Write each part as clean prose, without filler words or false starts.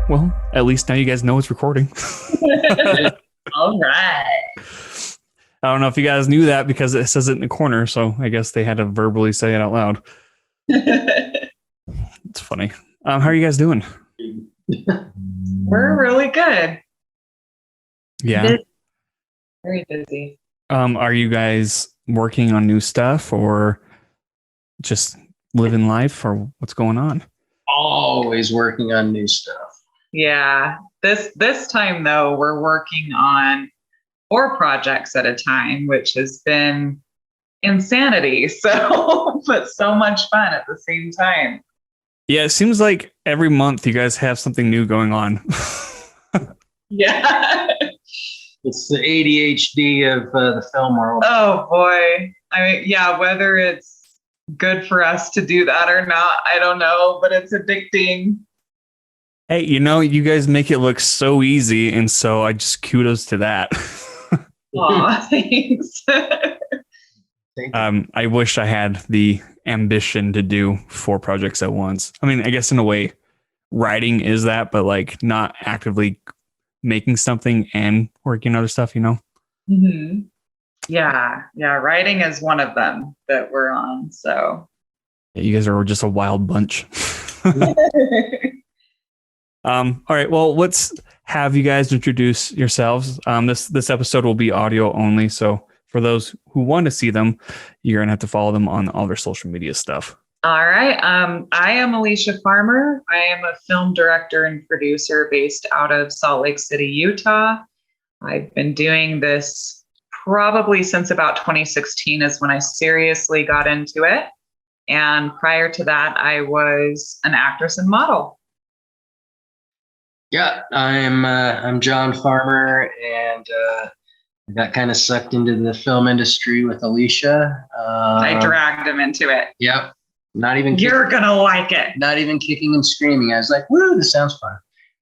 Well, at least now you guys know it's recording. All right. I don't know if you guys knew that because it says it in the corner, so I guess they had to verbally say it out loud. It's funny. How are you guys doing? We're really good. Yeah. Very busy. Are you guys working on new stuff or just living life, or what's going on? Always working on new stuff. Yeah. This time though, we're working on 4 projects at a time, which has been insanity. So, but so much fun at the same time. Yeah, it seems like every month you guys have something new going on. Yeah. It's the ADHD of the film world. Oh boy. I mean, yeah, whether it's good for us to do that or not, I don't know, but it's addicting. Hey, you guys make it look so easy, and so I just kudos to that. Aw, thanks. I wish I had the ambition to do 4 projects at once. I mean, I guess in a way, writing is that, but like not actively making something and working on other stuff, Mm-hmm. Yeah. Writing is one of them that we're on. So Yeah, you guys are just a wild bunch. All right. Well, let's have you guys introduce yourselves. This episode will be audio only, so for those who want to see them, you're gonna have to follow them on all their social media stuff. All right. I am Alicia Farmer. I am a film director and producer based out of Salt Lake City, Utah. I've been doing this probably since about 2016 is when I seriously got into it. And prior to that, I was an actress and model. Yeah, I'm John Farmer, and I got kind of sucked into the film industry with Alicia. I dragged him into it. Yep. Not even You're gonna like it. not even kicking and screaming. I was like, "Woo, this sounds fun."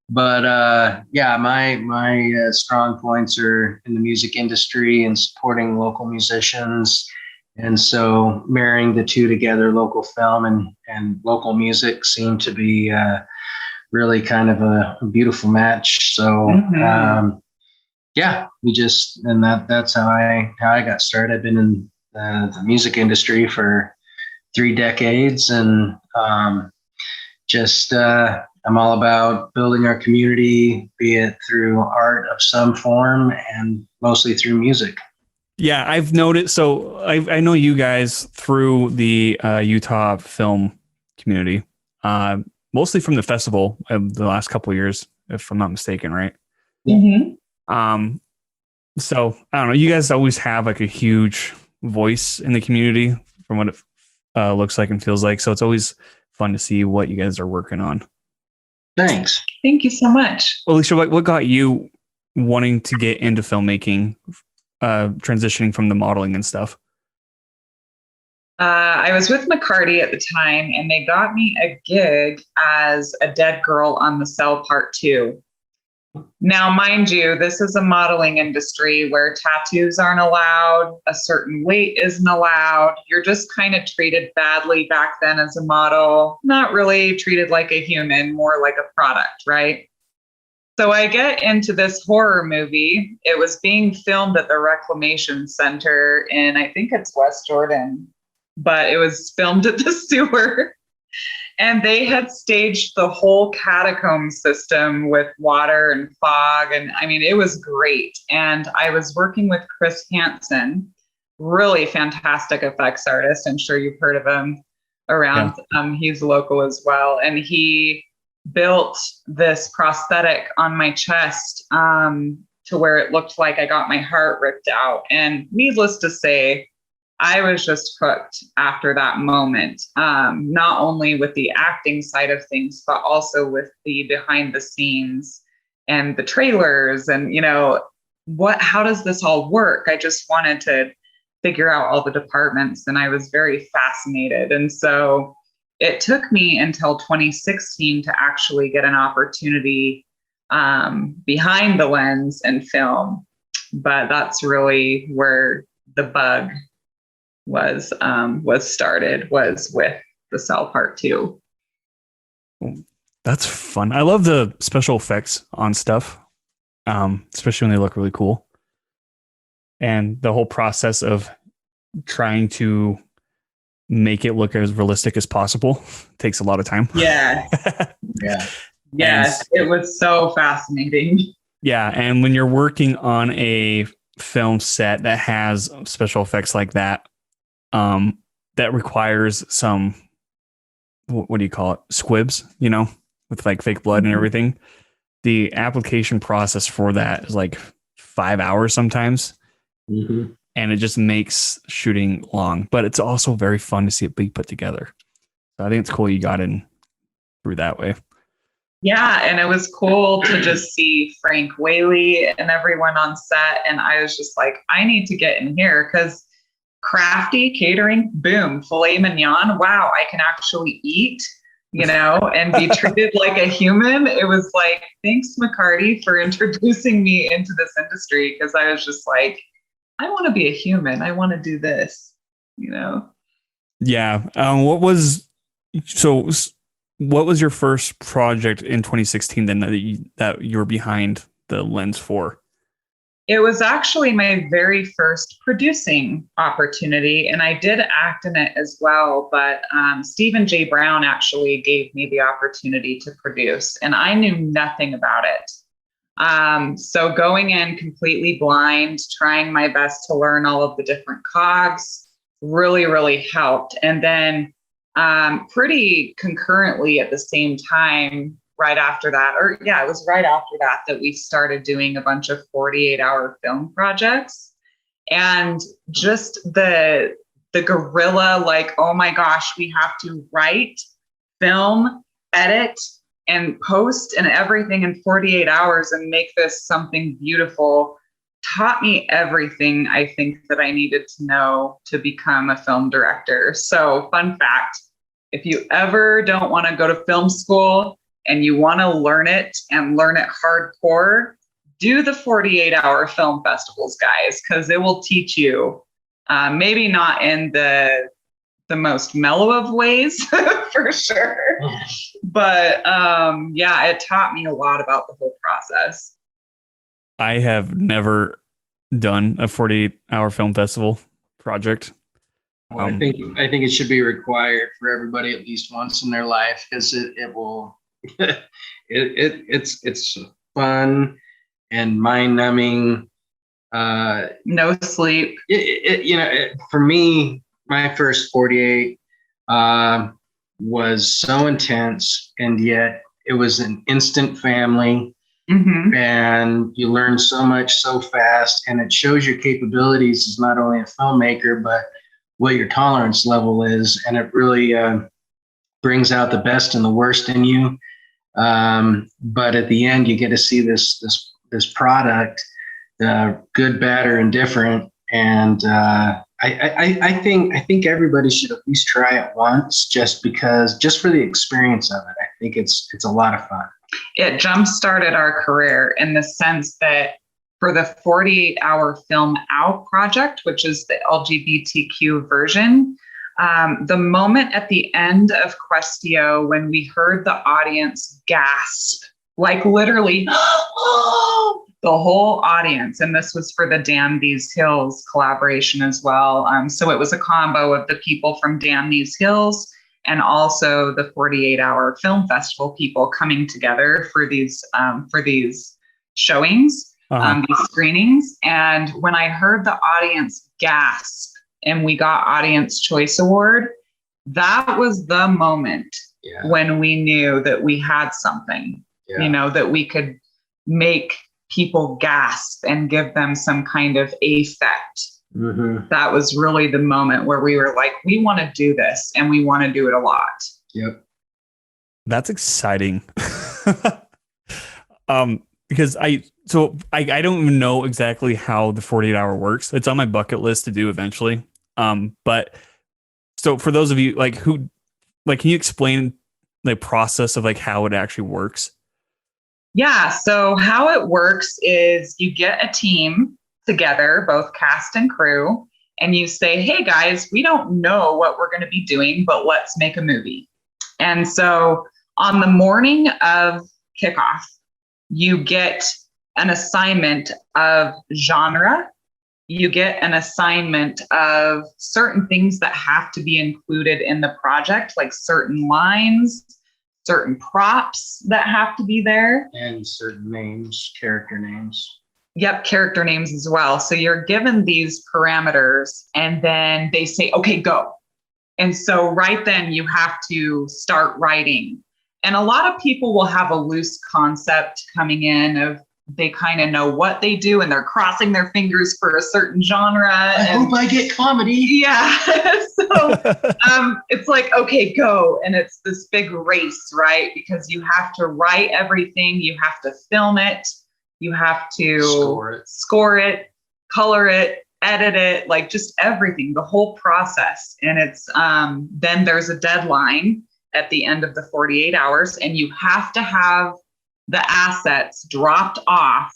But yeah, my strong points are in the music industry and supporting local musicians. And so marrying the two together, local film and local music, seemed to be really kind of a beautiful match. So yeah, that's how I got started. I've been in the music industry for 3 decades, and I'm all about building our community, be it through art of some form and mostly through music. Yeah, I've noticed. So I know you guys through the Utah film community, mostly from the festival of the last couple of years, if I'm not mistaken, right? Mm-hmm. So I don't know. You guys always have like a huge voice in the community, from what it looks like and feels like. So it's always fun to see what you guys are working on. Thanks. Thank you so much. Alicia, what got you wanting to get into filmmaking, transitioning from the modeling and stuff? I was with McCarty at the time, and they got me a gig as a dead girl on The Cell Part 2. Now, mind you, this is a modeling industry where tattoos aren't allowed, a certain weight isn't allowed. You're just kind of treated badly back then as a model, not really treated like a human, more like a product, right? So I get into this horror movie. It was being filmed at the Reclamation Center in, I think it's West Jordan, but it was filmed at the sewer. And they had staged the whole catacomb system with water and fog. And I mean, it was great. And I was working with Chris Hansen, really fantastic effects artist. I'm sure you've heard of him around. Yeah. He's local as well. And he built this prosthetic on my chest to where it looked like I got my heart ripped out. And needless to say, I was just hooked after that moment, not only with the acting side of things, but also with the behind the scenes and the trailers and, how does this all work? I just wanted to figure out all the departments, and I was very fascinated. And so it took me until 2016 to actually get an opportunity behind the lens and film. But that's really where the bug was started, was with the Cell Part 2. That's fun. I love the special effects on stuff, especially when they look really cool. And the whole process of trying to make it look as realistic as possible takes a lot of time. Yeah. Yeah. Yes, it was so fascinating. Yeah, and when you're working on a film set that has special effects like that, that requires some, what do you call it? Squibs, with like fake blood and everything. The application process for that is like 5 hours sometimes. Mm-hmm. And it just makes shooting long, but it's also very fun to see it be put together. So I think it's cool you got in through that way. Yeah, and it was cool to just see Frank Whaley and everyone on set. And I was just like, I need to get in here because crafty catering, boom, filet mignon. Wow, I can actually eat, and be treated like a human. It was like, thanks, McCarty, for introducing me into this industry, because I was just like, I want to be a human. I want to do this, Yeah. What was your first project in 2016 then that you were behind the lens for? It was actually my very first producing opportunity, and I did act in it as well. But Stephen J. Brown actually gave me the opportunity to produce, and I knew nothing about it. So going in completely blind, trying my best to learn all of the different cogs really, really helped. And then pretty concurrently at the same time, right after that, it was right after that we started doing a bunch of 48-hour film projects. And just the guerrilla, like, oh my gosh, we have to write, film, edit, and post and everything in 48 hours and make this something beautiful, taught me everything I think that I needed to know to become a film director. So fun fact, if you ever don't want to go to film school and you want to learn it and learn it hardcore, do the 48-hour film festivals, guys, because it will teach you, maybe not in the most mellow of ways for sure. But it taught me a lot about the whole process. I have never done a 48-hour film festival project. Well, I think it should be required for everybody at least once in their life, because it will it's fun and mind numbing. No sleep. For me, my first 48 was so intense, and yet it was an instant family. Mm-hmm. And you learn so much so fast, and it shows your capabilities as not only a filmmaker, but what your tolerance level is. And it really brings out the best and the worst in you. But at the end, you get to see this product, good, bad, or indifferent. And I think everybody should at least try it once, just for the experience of it. I think it's a lot of fun. It jump-started our career in the sense that for the 48-hour Film Out project, which is the LGBTQ version, the moment at the end of Questio when we heard the audience gasp, like literally, the whole audience, and this was for the Damn These Hills collaboration as well. So it was a combo of the people from Damn These Hills and also the 48-hour film festival people coming together for these showings, these screenings. And when I heard the audience gasp and we got Audience Choice Award, that was the moment when we knew that we had something, that we could make people gasp and give them some kind of affect. Mm-hmm. That was really the moment where we were like, we want to do this and we want to do it a lot. Yep. That's exciting. because I don't even know exactly how the 48-hour works. It's on my bucket list to do eventually. But so for those of you like who like, can you explain the process of like how it actually works? Yeah. So how it works is you get a team together, both cast and crew, and you say, hey guys, we don't know what we're going to be doing, but let's make a movie. And so on the morning of kickoff, you get an assignment of genre. You get an assignment of certain things that have to be included in the project, like certain lines, certain props that have to be there. And certain names, character names. Yep, character names as well. So you're given these parameters and then they say, okay, go. And so right then you have to start writing. And a lot of people will have a loose concept coming in of they kind of know what they do and they're crossing their fingers for a certain genre. I hope I get comedy. Yeah. So it's like, okay, go. And it's this big race, right? Because you have to write everything. You have to film it. You have to score it, color it, edit it, like just everything, the whole process. And it's then there's a deadline at the end of the 48 hours, and you have to have the assets dropped off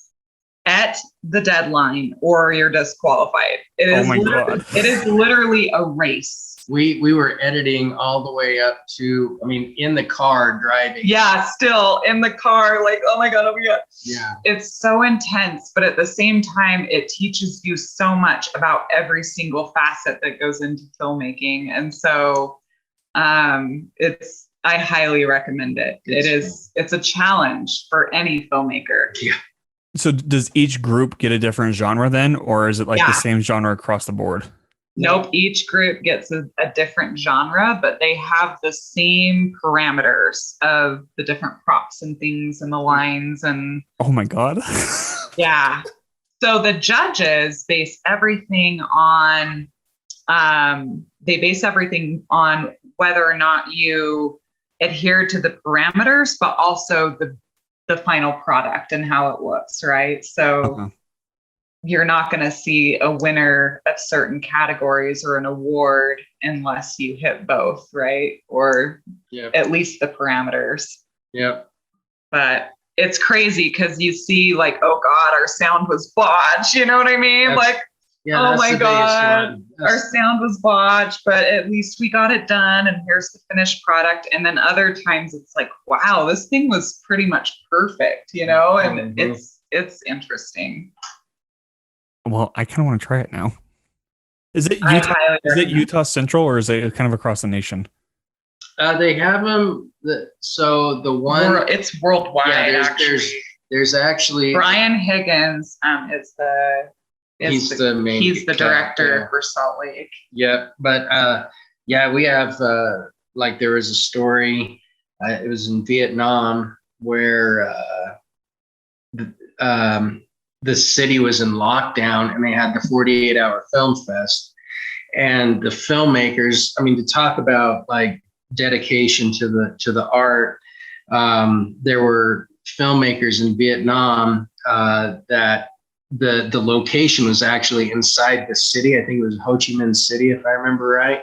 at the deadline or you're disqualified. It is literally a race. We were editing all the way up to, I mean, in the car driving. Yeah, still in the car, like, oh my God. Yeah. It's so intense, but at the same time, it teaches you so much about every single facet that goes into filmmaking. And so I highly recommend it. It's a challenge for any filmmaker. Yeah. So does each group get a different genre then, or is it like the same genre across the board? Nope. Each group gets a different genre, but they have the same parameters of the different props and things and the lines and. Oh my God. Yeah. So the judges base everything on, whether or not you adhere to the parameters, but also the final product and how it looks, right? So you're not going to see a winner of certain categories or an award unless you hit both, right? Or at least the parameters. Yep. But it's crazy because you see like, oh God, our sound was botched. You know what I mean? Oh my God, our sound was botched, but at least we got it done and here's the finished product. And then other times it's like, wow, this thing was pretty much perfect, you know? And it's interesting. Well, I kind of want to try it now. Is it Utah Central or is it kind of across the nation? They have them. It's worldwide. There's actually Brian Higgins he's the director for Salt Lake. Yeah, but we have there was a story. It was in Vietnam where the city was in lockdown and they had the 48-hour film fest, and the filmmakers. I mean, to talk about like dedication to the art. There were filmmakers in Vietnam that. The location was actually inside the city. I think it was Ho Chi Minh City, if I remember right.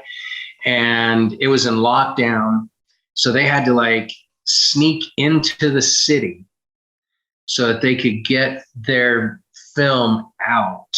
And it was in lockdown. So they had to like sneak into the city so that they could get their film out.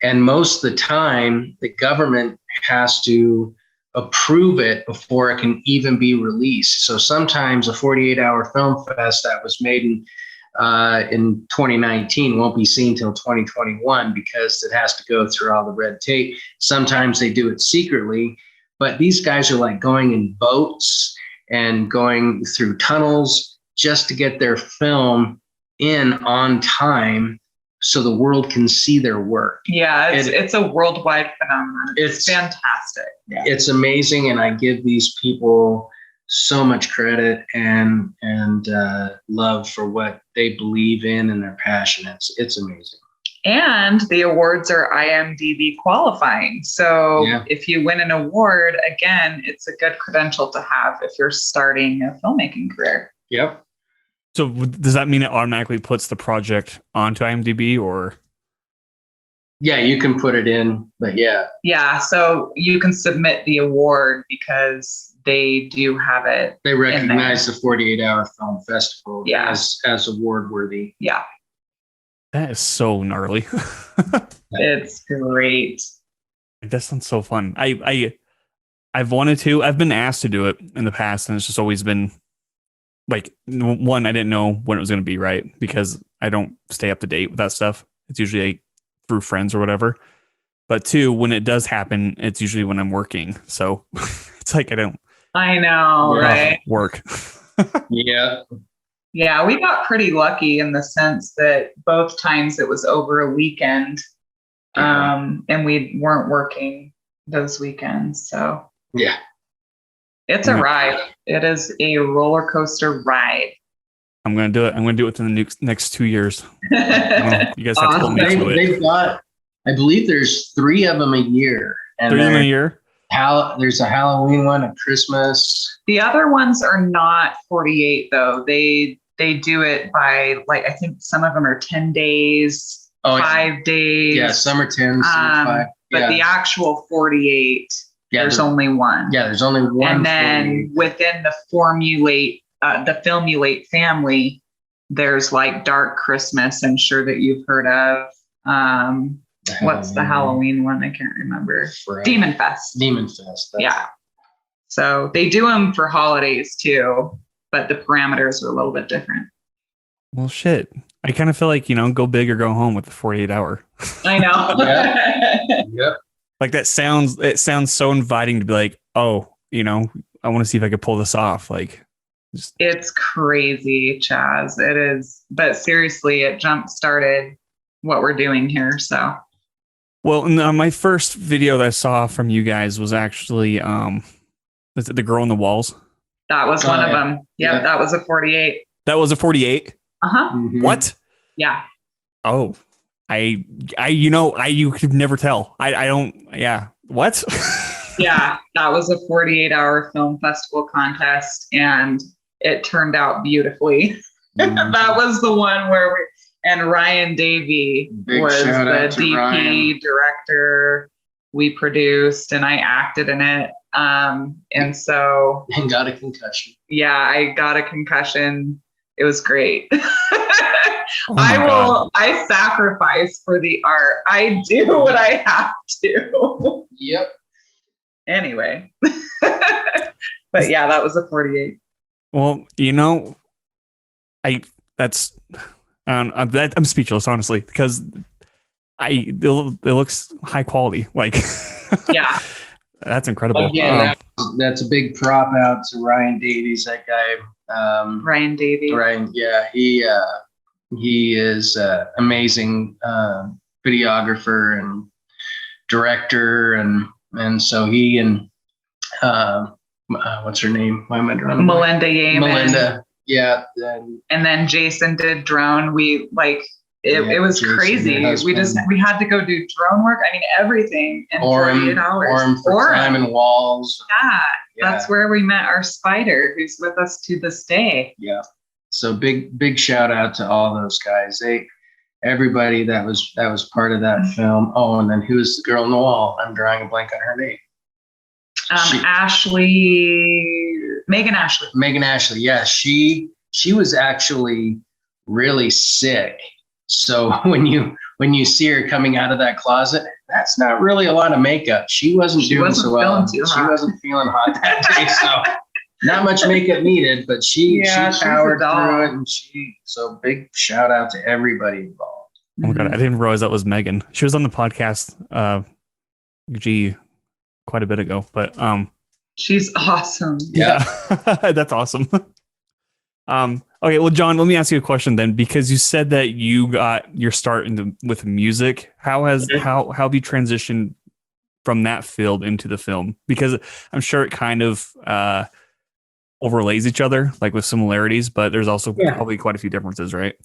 And most of the time, the government has to approve it before it can even be released. So sometimes a 48-hour film fest that was made in 2019 won't be seen till 2021 because it has to go through all the red tape. Sometimes they do it secretly, but these guys are like going in boats and going through tunnels just to get their film in on time so the world can see their work. Yeah, it's a worldwide phenomenon. It's fantastic. Yeah. It's amazing, and I give these people so much credit and love for what they believe in and their passion. It's amazing. And the awards are IMDb qualifying. So if you win an award, again, it's a good credential to have if you're starting a filmmaking career. Yep. So does that mean it automatically puts the project onto IMDb or? Yeah, you can put it in, but yeah. Yeah, so you can submit the award because they do have it. They recognize the 48-hour film festival as award worthy. Yeah. That is so gnarly. It's great. That sounds so fun. I've wanted to. I've been asked to do it in the past, and it's just always been like, one, I didn't know when it was going to be, right? Because I don't stay up to date with that stuff. It's usually through friends or whatever. But two, when it does happen, it's usually when I'm working. So it's like I know, right? Work. Yeah. Yeah, we got pretty lucky in the sense that both times it was over a weekend, and we weren't working those weekends. So yeah, it's a ride. It is a roller coaster ride. I'm gonna do it. I'm gonna do it within the next 2 years. You guys have to hold me to it. They've got, I believe there's 3 of them a year. And 3 of them a year? There's a Halloween one, a Christmas. The other ones are not 48 though. They do it by, like, I think some of them are 10 days, 5 days. Yeah, some are 10, some 5. But the actual 48, there's only one. Yeah, there's only one. And then within the Filmulate family, there's like Dark Christmas, I'm sure that you've heard of. What's the Halloween one? I can't remember. Demon Fest. Demon Fest. Yeah. So they do them for holidays too, but the parameters are a little bit different. Well, shit. I kind of feel like, go big or go home with the 48-hour. I know. Yep. Like it sounds so inviting to be like, oh, I want to see if I could pull this off. Like, it's crazy, Chaz. It is. But seriously, it jump-started what we're doing here. So. Well, my first video that I saw from you guys was actually, is it The Girl on the Walls? That was one of them. Yep, yeah, that was a 48. That was a 48? Uh-huh. Mm-hmm. What? Yeah. Oh, you could never tell. I don't, yeah. What? Yeah, that was a 48-hour film festival contest, and it turned out beautifully. Mm-hmm. That was the one where and Ryan Davey was the DP director. We produced, and I acted in it. And so. And got a concussion. Yeah, I got a concussion. It was great. God. I sacrifice for the art. I do what I have to. Yep. Anyway. But yeah, that was a 48. Well, I'm speechless, honestly, because it looks high quality. Like, yeah, that's incredible. Again, that's a big prop out to Ryan Davies. That guy, Ryan Davies. Ryan, yeah, he is amazing videographer and director, and so he and what's her name? Why am I drawing? Melinda Yeaman. Melinda. Yeah. And then Jason did drone. We it was Jason, crazy. We had to go do drone work. I mean, everything in 48 hours. Orem for climbing walls. Yeah. That's where we met our spider, who's with us to this day. Yeah. So big shout out to all those guys. Everybody that was part of that film. Oh, and then who's the girl on the wall? I'm drawing a blank on her name. Megan Ashley. Megan Ashley. Yeah, she was actually really sick. So when you see her coming out of that closet, that's not really a lot of makeup. She wasn't doing so well. She wasn't feeling hot that day. So not much makeup needed, but she powered through it, and so big shout out to everybody involved. Oh my God, I didn't realize that was Megan. She was on the podcast quite a bit ago, but she's awesome. Yeah. That's awesome. Okay, well, John, let me ask you a question then, because you said that you got your start with music. How have you transitioned from that field into the film? Because I'm sure it kind of overlays each other, like with similarities, but there's also probably quite a few differences, right?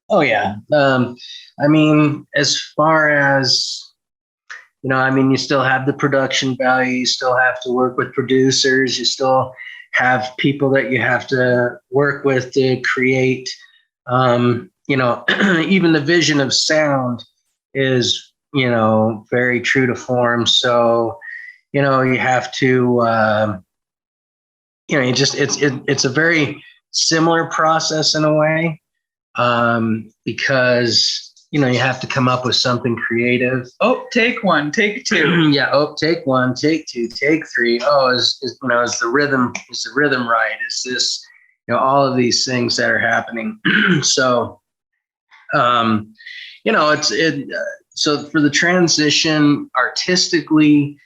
Oh yeah. I mean, as far as you still have the production value. You still have to work with producers. You still have people that you have to work with to create. Even the vision of sound is, very true to form. So, you have to, it's a very similar process in a way, because you have to come up with something creative. Oh, take one, take two. Yeah. Oh, take one, take two, take three. Oh, is the rhythm right? Is this, all of these things that are happening. So, so for the transition artistically,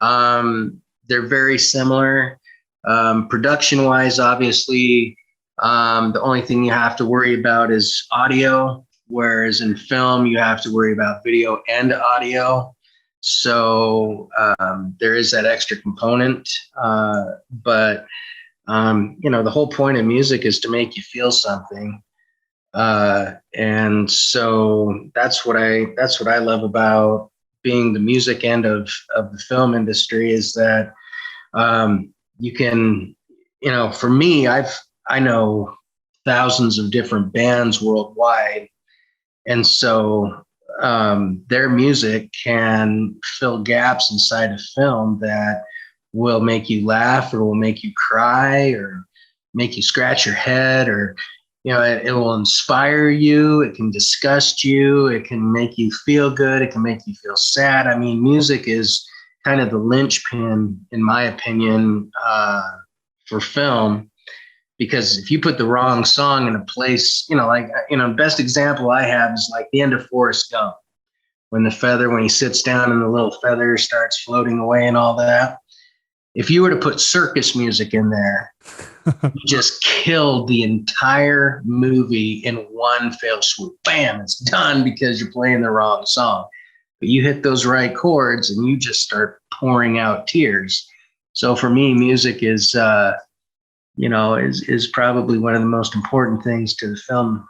they're very similar. Production wise, obviously, the only thing you have to worry about is audio, whereas in film, you have to worry about video and audio. So there is that extra component. But the whole point of music is to make you feel something. And so that's what I love about being the music end of the film industry, is that you can, for me, I know thousands of different bands worldwide. And so their music can fill gaps inside of film that will make you laugh, or will make you cry, or make you scratch your head, or, it will inspire you. It can disgust you. It can make you feel good. It can make you feel sad. I mean, music is kind of the linchpin, in my opinion, for film. Because if you put the wrong song in a place, best example I have is like the end of Forrest Gump, when he sits down and the little feather starts floating away and all that. If you were to put circus music in there, you just killed the entire movie in one fell swoop. Bam, it's done, because you're playing the wrong song. But you hit those right chords and you just start pouring out tears. So for me, music is probably one of the most important things to the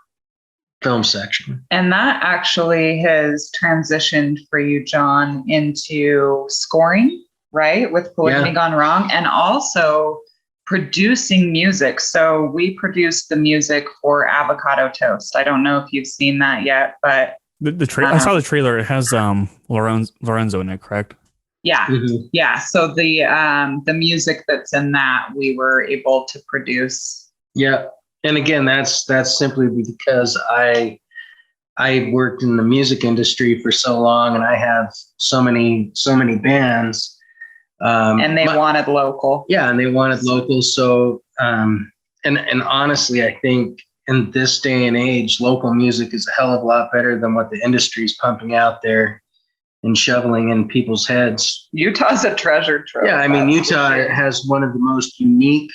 film section. And that actually has transitioned for you, John, into scoring, right? With Polygamy Gone Wrong, and also producing music. So we produced the music for Avocado Toast. I don't know if you've seen that yet, but I saw the trailer. It has Lorenzo in it, correct? Yeah. Mm-hmm. Yeah. So the music that's in that, we were able to produce. Yeah. And again, that's simply because I worked in the music industry for so long, and I have so many bands. And they wanted local. Yeah. And they wanted local. So, and honestly, I think in this day and age, local music is a hell of a lot better than what the industry is pumping out there and shoveling in people's heads. Utah's a treasure trove. Yeah, I mean, Utah has one of the most unique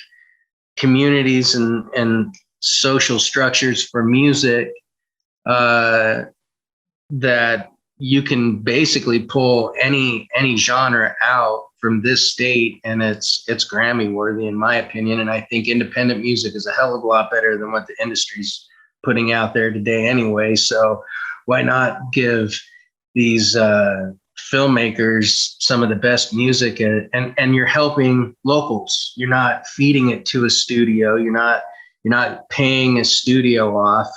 communities and social structures for music, that you can basically pull any genre out from this state, and it's Grammy worthy, in my opinion. And I think independent music is a hell of a lot better than what the industry's putting out there today anyway. So why not give these filmmakers some of the best music, and you're helping locals. You're not feeding it to a studio. You're not paying a studio off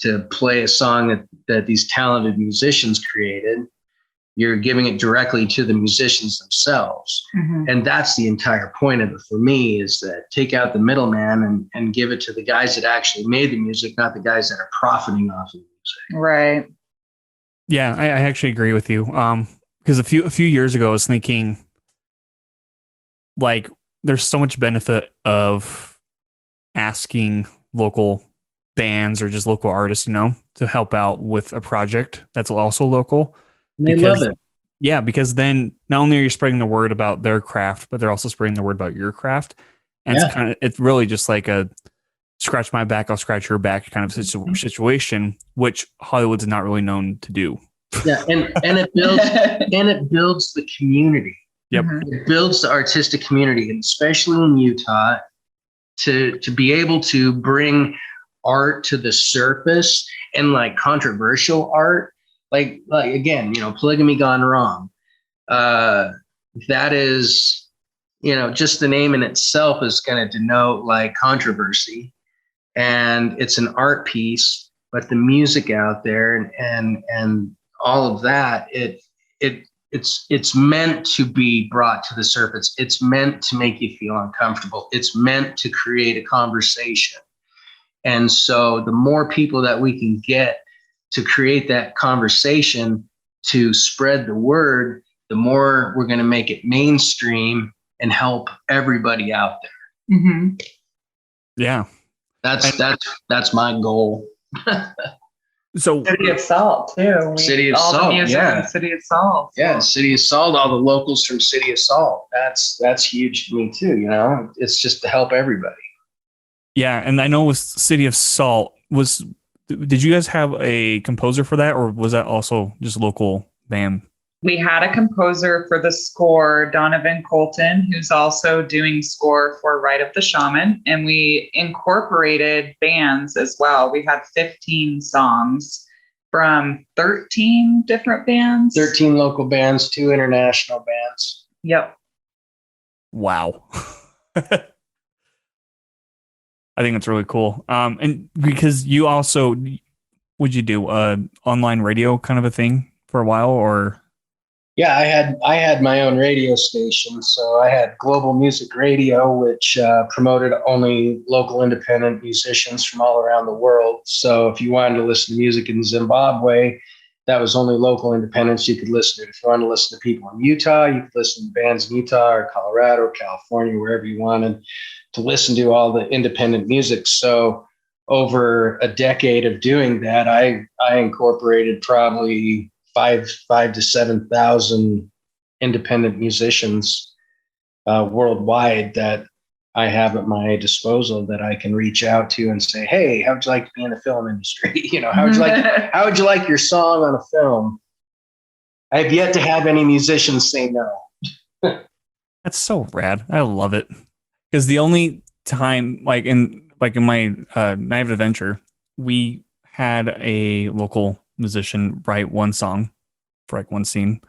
to play a song that these talented musicians created. You're giving it directly to the musicians themselves. Mm-hmm. And that's the entire point of it for me, is that take out the middleman and give it to the guys that actually made the music, not the guys that are profiting off of the music. Right. Yeah, I actually agree with you. Because a few years ago, I was thinking, like, there's so much benefit of asking local bands or just local artists, to help out with a project that's also local. They love it. Yeah, because then not only are you spreading the word about their craft, but they're also spreading the word about your craft. And it's really just like a scratch my back, I'll scratch your back kind of situation, which Hollywood's not really known to do. Yeah, and it builds the community. Yep. It builds the artistic community, and especially in Utah, to be able to bring art to the surface, and like controversial art, like again, Polygamy Gone Wrong. That is, just the name in itself is going to denote like controversy, and it's an art piece, but the music out there and all of that, it's meant to be brought to the surface. It's meant to make you feel uncomfortable. It's meant to create a conversation. And so the more people that we can get to create that conversation, to spread the word, the more we're going to make it mainstream and help everybody out there. Mm-hmm. Yeah. That's my goal. So City of Salt too. City of all Salt, the music yeah. in City of Salt. Yeah, City of Salt, all the locals from City of Salt. That's huge to me too, It's just to help everybody. yeah, and I know with City of Salt did you guys have a composer for that, or was that also just local band? We had a composer for the score, Donovan Colton, who's also doing score for Rite of the Shaman. And we incorporated bands as well. We had 15 songs from 13 different bands. 13 local bands, 2 international bands. Yep. Wow. I think it's really cool. And because you also, would you do online radio kind of a thing for a while, or? Yeah, I had my own radio station. So I had Global Music Radio, which promoted only local independent musicians from all around the world. So if you wanted to listen to music in Zimbabwe, that was only local independents you could listen to. If you wanted to listen to people in Utah, you could listen to bands in Utah or Colorado or California, wherever you wanted to listen to all the independent music. So over a decade of doing that, I incorporated probably 5,000 to 7,000 independent musicians worldwide that I have at my disposal that I can reach out to and say, "Hey, how would you like to be in the film industry? How would you like your song on a film?" I have yet to have any musicians say no. That's so rad. I love it. Because the only time, like in my Night of Adventure, we had a local musician write one song for like one scene,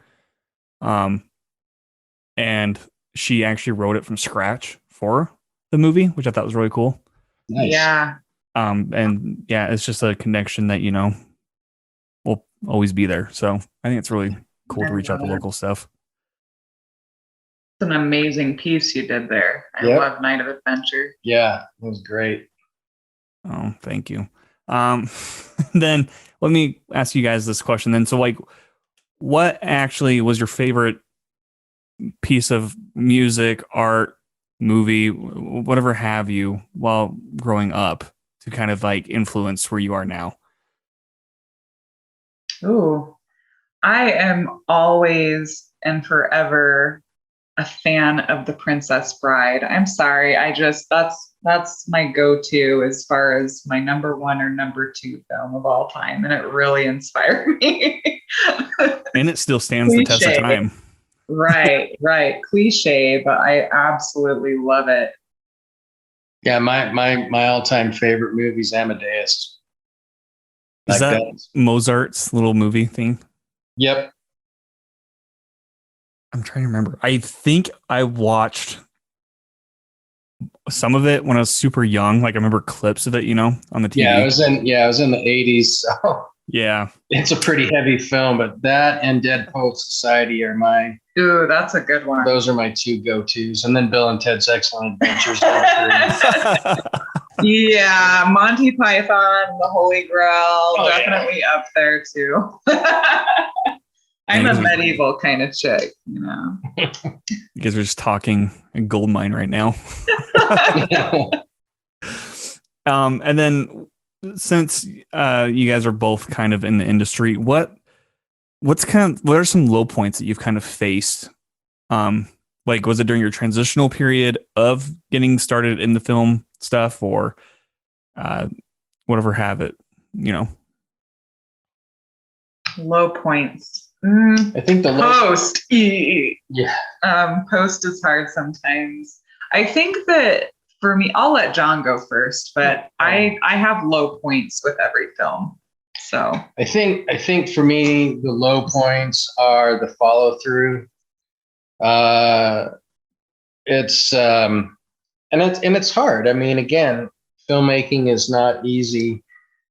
and she actually wrote it from scratch for the movie, which I thought was really cool. Nice. Yeah. And yeah, it's just a connection that will always be there. So I think it's really cool to reach out to local stuff. It's an amazing piece you did there. I love Night of Adventure. Yeah, it was great. Oh, thank you. Then let me ask you guys this question then. So like, what actually was your favorite piece of music, art, movie, whatever have you, while growing up to kind of like influence where you are now? Ooh, I am always and forever a fan of The Princess Bride. I'm sorry. That's my go-to as far as my number 1 or number 2 film of all time. And it really inspired me. And it still stands the test of time. Right. Cliche, but I absolutely love it. Yeah, my all-time favorite movie is Amadeus. Is that Mozart's little movie thing? Yep. I'm trying to remember. I think I watched some of it when I was super young. Like I remember clips of it, on the TV. Yeah, it was in the 80s. So yeah, it's a pretty heavy film, but that and Dead Poets Society are Ooh, that's a good one. Those are my 2 go-tos. And then Bill and Ted's Excellent Adventures. Yeah, Monty Python, The Holy Grail, definitely up there too. I'm a medieval kind of chick, You guys are just talking a gold mine right now. And then since you guys are both kind of in the industry, what are some low points that you've kind of faced? Like, was it during your transitional period of getting started in the film stuff, or whatever have it, Low points. I think the post. Yeah. Post is hard sometimes. I think that for me, I'll let John go first, but I have low points with every film. So I think for me, the low points are the follow through. it's it's hard. I mean, again, filmmaking is not easy.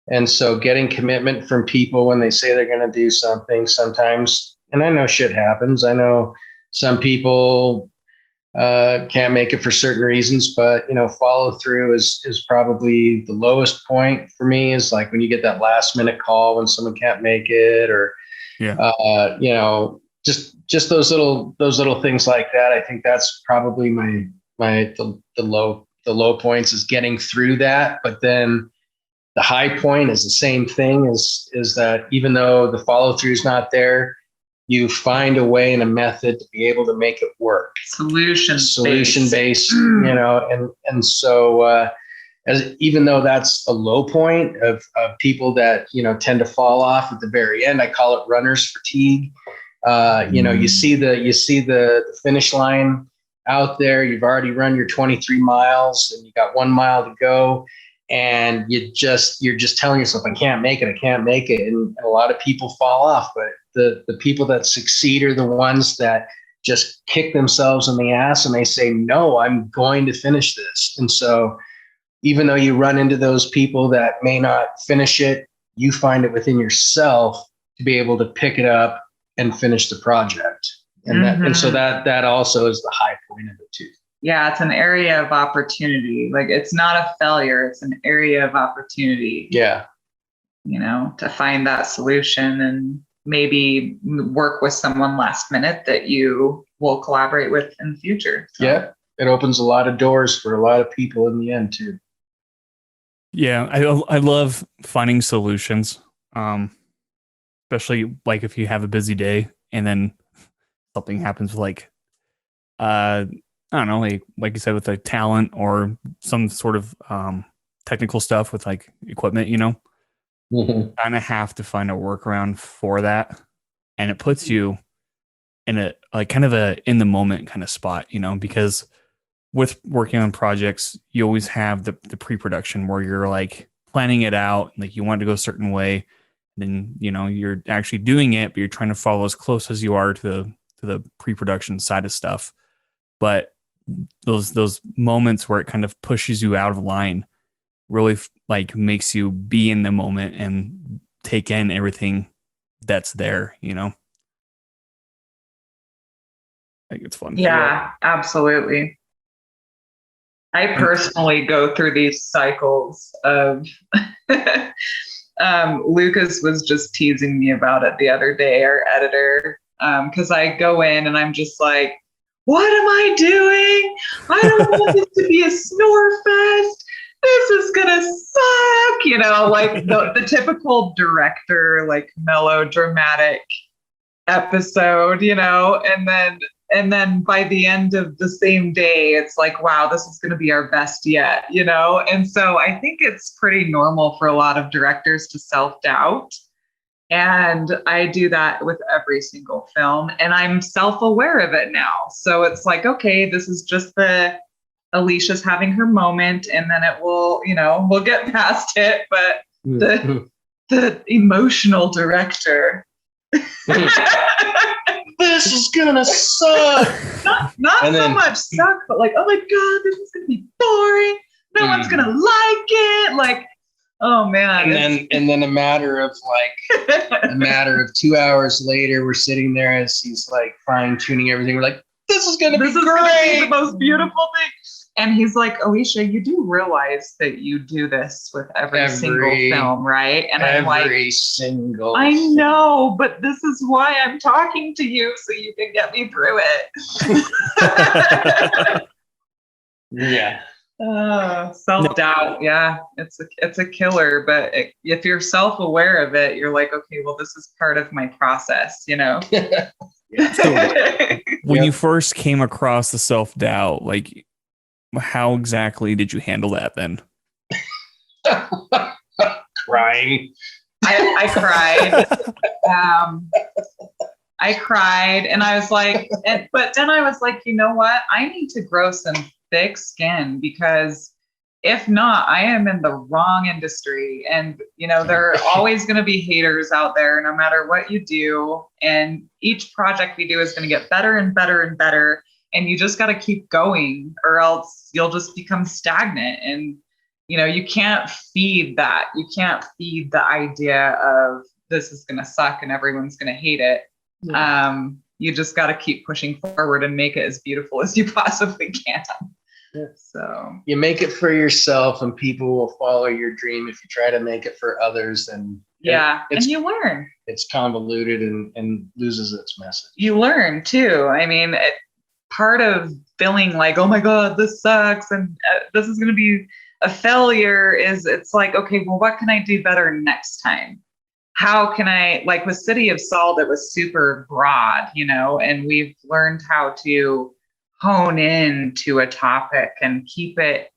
And so getting commitment from people when they say they're going to do something sometimes, and I know shit happens. I know some people can't make it for certain reasons, but follow through is probably the lowest point for me, is like when you get that last minute call when someone can't make it, or Yeah. Just those little things like that. I think that's probably the low points, is getting through that. But then the high point is the same thing, is that even though the follow through is not there, you find a way and a method to be able to make it work. Solution based, and so even though that's a low point of people that tend to fall off at the very end, I call it runner's fatigue. You see the finish line out there. You've already run your 23 miles, and you got 1 mile to go, and you're just telling yourself, I can't make it, and a lot of people fall off. But the people that succeed are the ones that just kick themselves in the ass and they say, no, I'm going to finish this. And so even though you run into those people that may not finish it, you find it within yourself to be able to pick it up and finish the project. And so that also is the high point of it too. Yeah, it's an area of opportunity. Like, it's not a failure, it's an area of opportunity. Yeah. To find that solution and maybe work with someone last minute that you will collaborate with in the future. So. Yeah, it opens a lot of doors for a lot of people in the end too. Yeah, I love finding solutions, especially like if you have a busy day and then something happens with I don't know, like you said, with like talent or some sort of technical stuff with like equipment, kind of have to find a workaround for that. And it puts you in a like kind of a in the moment kind of spot, because with working on projects, you always have the pre-production where you're like planning it out, like you want it to go a certain way. Then, you're actually doing it, but you're trying to follow as close as you are to the pre-production side of stuff. But those moments where it kind of pushes you out of line really like makes you be in the moment and take in everything that's there, I think it's fun. Yeah, absolutely. I personally go through these cycles of Lucas was just teasing me about it the other day, our editor, because I go in and I'm just like, what am I doing? I don't want this to be a snore fest. This is gonna suck, like the typical director, like melodramatic episode, and then by the end of the same day, it's like, wow, this is going to be our best yet, And so I think it's pretty normal for a lot of directors to self-doubt. And I do that with every single film, and I'm self-aware of it now. So it's like, okay, this is just Alicia's having her moment, and then it will, we'll get past it. But the emotional director, this is gonna suck. Not so much suck, but like, oh my god, this is gonna be boring. No one's gonna like it. Like, oh man. And then a matter of 2 hours later, we're sitting there as he's like fine tuning everything. We're like, this is gonna be the most beautiful thing. And he's like, Alicia, you do realize that you do this with every single film, right? And I'm like, single. I know, but this is why I'm talking to you, so you can get me through it. Yeah. Self-doubt. Yeah, it's a killer. But if you're self-aware of it, you're like, okay, well, this is part of my process, Yeah. So when you first came across the self-doubt, like, how exactly did you handle that then? Crying. I cried. I cried, and I was like, but then I was like, you know what? I need to grow some thick skin, because if not, I am in the wrong industry. And, there are always going to be haters out there, no matter what you do. And each project we do is going to get better and better and better. and you just got to keep going, or else you'll just become stagnant. And you can't feed that. You can't feed the idea of this is going to suck and everyone's going to hate it. You just got to keep pushing forward and make it as beautiful as you possibly can. So you make it for yourself, and people will follow your dream. If you try to make it for others, then and you learn. It's convoluted and loses its message. You learn too. I mean, part of feeling like, oh my God, this sucks and this is going to be a failure is it's like, okay, well, what can I do better next time? How can I, like with City of Salt, it was super broad, and we've learned how to hone in to a topic and keep it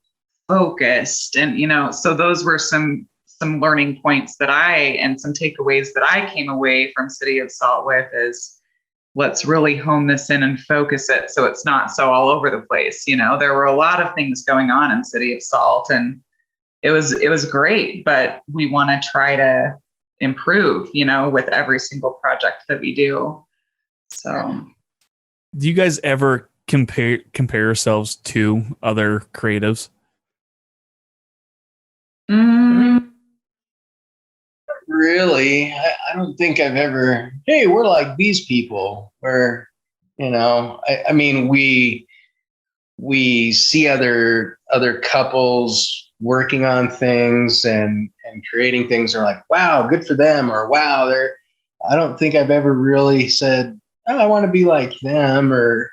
focused. And, so those were some learning points and some takeaways that I came away from City of Salt with is let's really hone this in and focus it so it's not so all over the place. There were a lot of things going on in City of Salt, and it was great, but we want to try to improve, with every single project that we do. So do you guys ever compare yourselves to other creatives? Really, I don't think I've ever, hey, we're like these people, where I mean we see other couples working on things and creating things, are like, wow, good for them, or wow, I don't think I've ever really said, oh, I want to be like them, or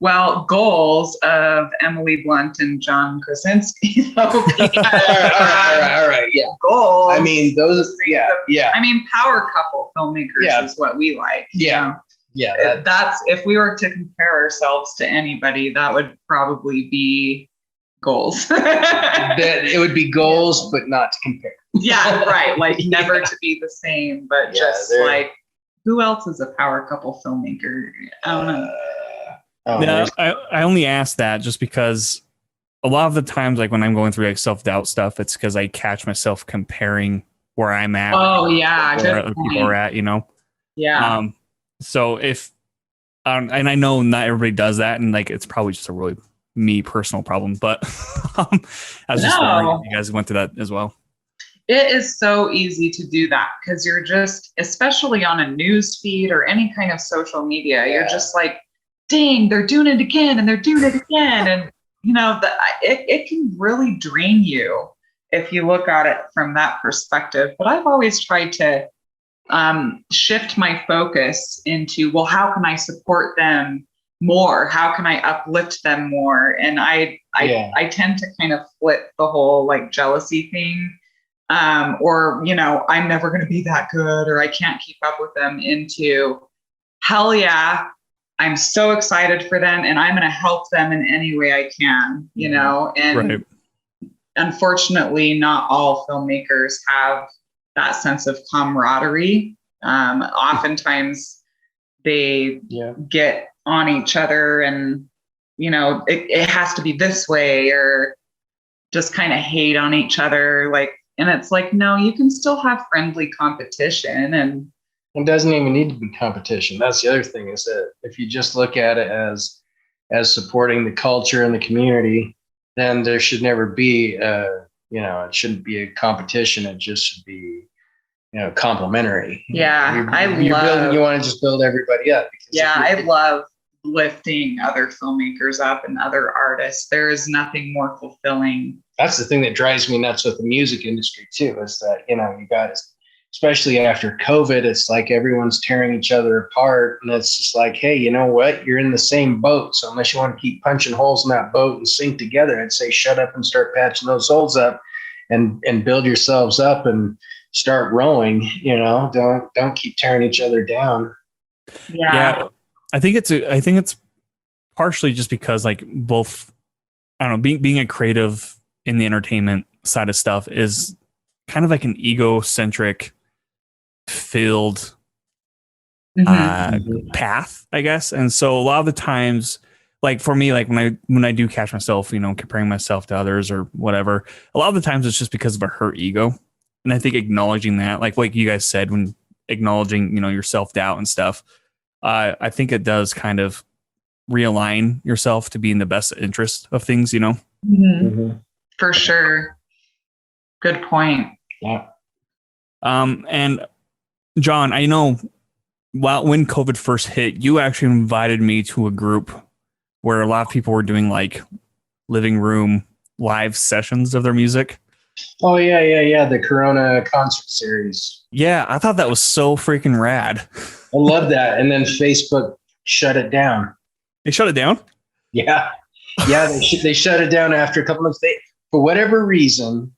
well, goals of Emily Blunt and John Krasinski. All right, yeah. Goals. I mean, those, yeah. I mean, power couple filmmakers is what we like. Yeah. That's, if we were to compare ourselves to anybody, that would probably be goals. It would be goals, but not to compare. Yeah, right. Like never to be the same, but just like, who else is a power couple filmmaker? I don't know. I only ask that just because a lot of the times, like when I'm going through like self-doubt stuff, it's because I catch myself comparing where I'm at. Oh yeah, where other people are at, Yeah. So if and I know not everybody does that, and like it's probably just a really me personal problem, but I was just wondering if you guys went through that as well. It is so easy to do that because you're just, especially on a news feed or any kind of social media, you're just like, dang, they're doing it again and they're doing it again. And, it can really drain you if you look at it from that perspective. But I've always tried to shift my focus into, well, how can I support them more? How can I uplift them more? And I tend to kind of flip the whole like jealousy thing. Or, I'm never going to be that good, or I can't keep up with them, into hell yeah, I'm so excited for them and I'm going to help them in any way I can, and unfortunately not all filmmakers have that sense of camaraderie. Oftentimes they get on each other and, it has to be this way, or just kind of hate on each other. And it's like, no, you can still have friendly competition, and it doesn't even need to be competition. That's the other thing, is that if you just look at it as supporting the culture and the community, then there should never be it shouldn't be a competition. It just should be, complimentary. Yeah. You want to just build everybody up. I love lifting other filmmakers up and other artists. There is nothing more fulfilling. That's the thing that drives me nuts with the music industry too, is that, you got, especially after COVID, it's like everyone's tearing each other apart. And it's just like, hey, you know what? You're in the same boat. So unless you want to keep punching holes in that boat and sink together, I'd say shut up and start patching those holes up and build yourselves up and start rowing. Don't keep tearing each other down. Yeah. I think it's partially just because like both, I don't know, being a creative in the entertainment side of stuff is kind of like an egocentric filled path, I guess. And so a lot of the times, like for me, like when I do catch myself, comparing myself to others or whatever, a lot of the times it's just because of a hurt ego. And I think acknowledging that, like you guys said, when acknowledging, your self-doubt and stuff, I think it does kind of realign yourself to be in the best interest of things, you know? For sure. Good point. Yeah. And John, I know when COVID first hit, you actually invited me to a group where a lot of people were doing like living room live sessions of their music. Oh yeah. The Corona concert series. Yeah, I thought that was so freaking rad. I love that. And then Facebook shut it down. They shut it down? Yeah. They shut it down after a couple of days for whatever reason.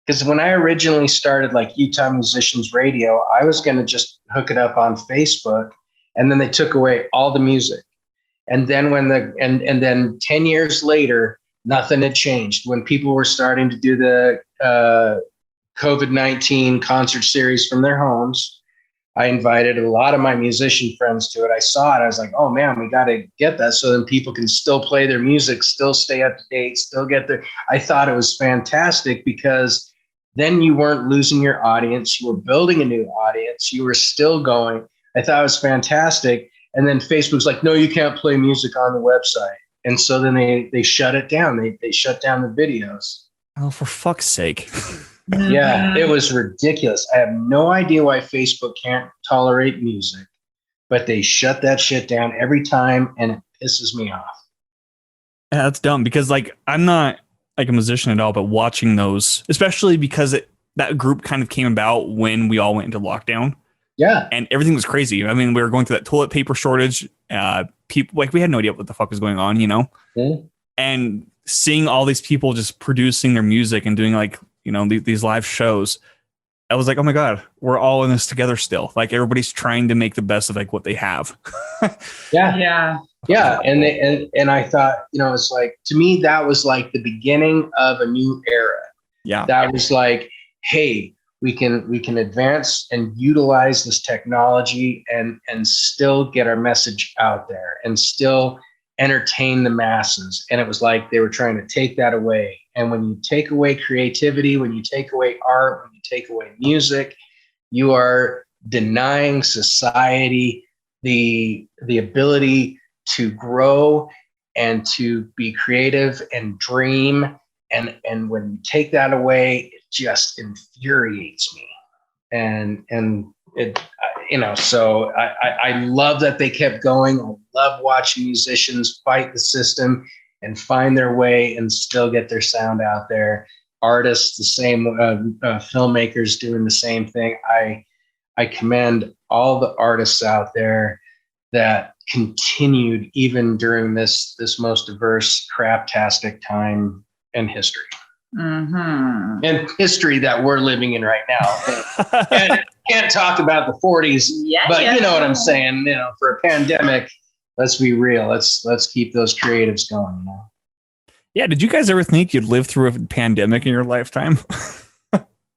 Because when I originally started like Utah Musicians Radio, I was going to just hook it up on Facebook, and then they took away all the music. And then and then 10 years later, nothing had changed. When people were starting to do the COVID-19 concert series from their homes, I invited a lot of my musician friends to it. I saw it. I was like, oh man, we got to get that so then people can still play their music, still stay up to date, still get their. I thought it was fantastic because then you weren't losing your audience. You were building a new audience. You were still going. I thought it was fantastic. And then Facebook's like, no, you can't play music on the website. And so then they shut it down. They shut down the videos. Oh, for fuck's sake. Yeah, it was ridiculous. I have no idea why Facebook can't tolerate music, but they shut that shit down every time, and it pisses me off. Yeah, that's dumb because like I'm not like a musician at all, but watching those, especially because that group kind of came about when we all went into lockdown. Yeah. And everything was crazy. I mean, we were going through that toilet paper shortage. People like we had no idea what the fuck was going on, you know? Mm-hmm. And seeing all these people just producing their music and doing like, you know, these live shows, I was like, oh my God, we're all in this together still. Like everybody's trying to make the best of like what they have. Yeah. And I thought, you know, it's like, to me, that was like the beginning of a new era. Yeah. That was like, hey, we can advance and utilize this technology and still get our message out there and still entertain the masses. And it was like they were trying to take that away. And when you take away creativity, when you take away art, when you take away music, you are denying society the ability to grow and to be creative and dream. And when you take that away, it just infuriates me. And it, you know, so I love that they kept going. I love watching musicians fight the system and find their way and still get their sound out there. Artists, the same, filmmakers doing the same thing. I commend all the artists out there that continued even during this most diverse, craptastic time in history. Mm-hmm. And history that we're living in right now. Can't talk about the 40s, but you know what I'm saying. You know, for a pandemic, let's be real. Let's keep those creatives going. You know? Yeah. Did you guys ever think you'd live through a pandemic in your lifetime?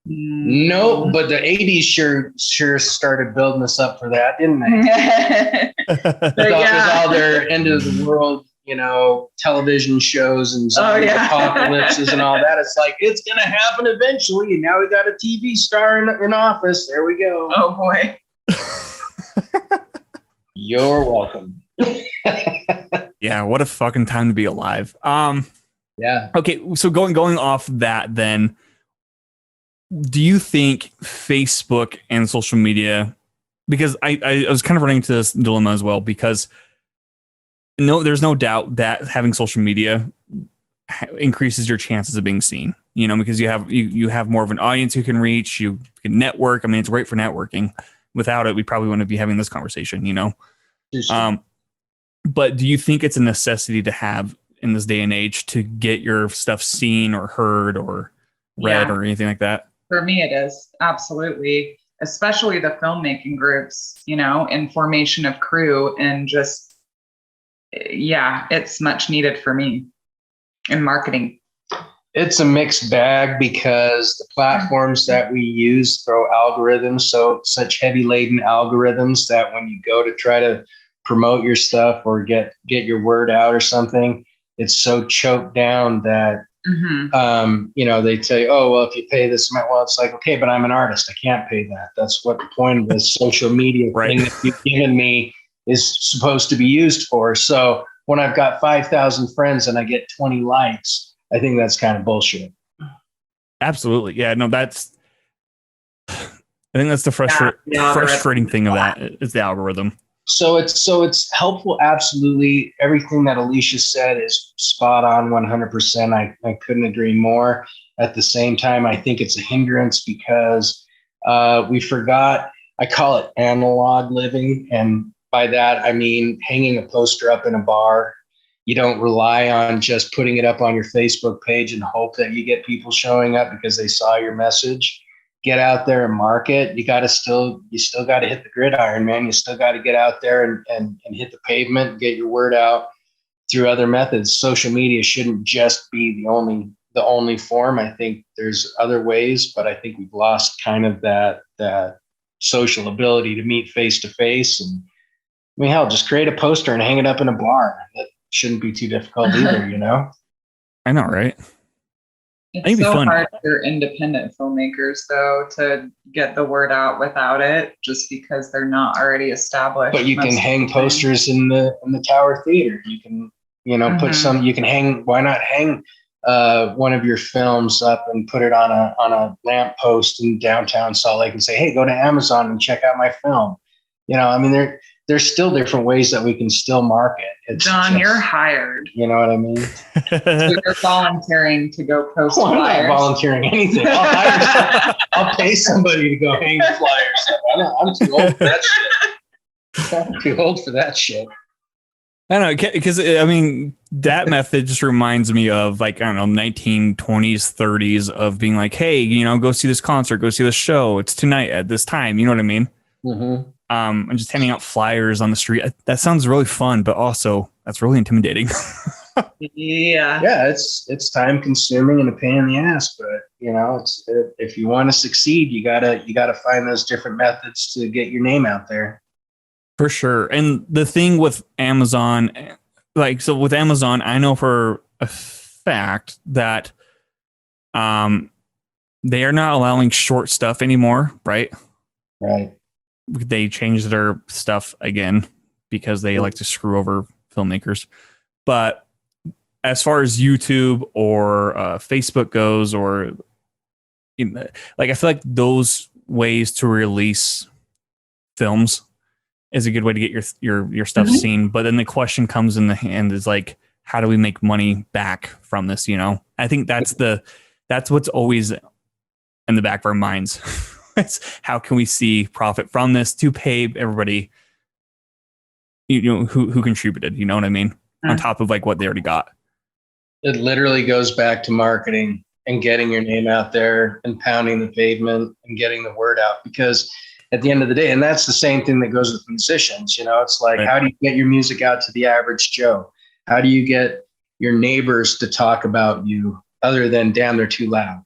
No, but the 80s sure started building us up for that, didn't they? With all their end of the world, you know, television shows and zombie apocalypses and all that. It's like, it's going to happen eventually. And now we got a TV star in office. There we go. Oh, boy. You're welcome. Yeah. What a fucking time to be alive. Yeah. Okay. So going off that then, do you think Facebook and social media, because I was kind of running into this dilemma as well, because there's no doubt that having social media increases your chances of being seen, you know, because you have more of an audience you can reach, you can network. I mean, it's great for networking. Without it, we probably wouldn't be having this conversation, you know? But do you think it's a necessity to have in this day and age to get your stuff seen or heard or read or anything like that? For me, it is. Absolutely. Especially the filmmaking groups, you know, and formation of crew and just, it's much needed for me in marketing. It's a mixed bag because the platforms that we use throw algorithms, such heavy laden algorithms that when you go to try to promote your stuff or get your word out or something, it's so choked down that you know, they say, oh, well, if you pay this amount, well, it's like, okay, but I'm an artist. I can't pay that. That's what the point of this social media thing that you've given me is supposed to be used for. So when I've got 5,000 friends and I get 20 likes. I think that's kind of bullshit. Absolutely. Yeah, no, I think that's the frustrating thing of that is the algorithm. So it's helpful. Absolutely. Everything that Alicia said is spot on 100%. I couldn't agree more. At the same time, I think it's a hindrance because we forgot, I call it analog living. And by that, I mean hanging a poster up in a bar. You don't rely on just putting it up on your Facebook page and hope that you get people showing up because they saw your message. Get out there and market. You still got to hit the gridiron, man. You still got to get out there and hit the pavement and get your word out through other methods. Social media shouldn't just be the only form. I think there's other ways, but I think we've lost kind of that social ability to meet face to face. And I mean, hell, just create a poster and hang it up in a bar. That shouldn't be too difficult either, you know? I know, right? It's so hard for independent filmmakers, though, to get the word out without it, just because they're not already established. But you can hang posters in the Tower Theater. You can, put some. You can hang. Why not hang one of your films up and put it on a lamp post in downtown Salt Lake and say, "Hey, go to Amazon and check out my film." I mean, there's still different ways that we can still market. John, you're hired. You know what I mean? So you're volunteering to go post flyers. I'm not volunteering anything. I'll pay somebody to go hang flyers. I'm too old for that shit. I'm too old for that shit. I don't know, because I mean, that method just reminds me of 1920s, 30s of being like, hey, go see this concert, go see this show. It's tonight at this time. You know what I mean? Mm-hmm. And just handing out flyers on the street. That sounds really fun, but also that's really intimidating. Yeah, it's time consuming and a pain in the ass, but if you want to succeed, you gotta find those different methods to get your name out there. For sure. And the thing with Amazon, with Amazon, I know for a fact that they are not allowing short stuff anymore, right? Right. They changed their stuff again because they like to screw over filmmakers. But as far as YouTube or Facebook goes, or I feel like those ways to release films is a good way to get your stuff seen. But then the question comes in the hand is how do we make money back from this? I think that's what's always in the back of our minds. It's how can we see profit from this to pay everybody, who contributed, you know what I mean? On top of what they already got. It literally goes back to marketing and getting your name out there and pounding the pavement and getting the word out, because at the end of the day, and that's the same thing that goes with musicians, it's like, right. How do you get your music out to the average Joe? How do you get your neighbors to talk about you other than, damn, they're too loud?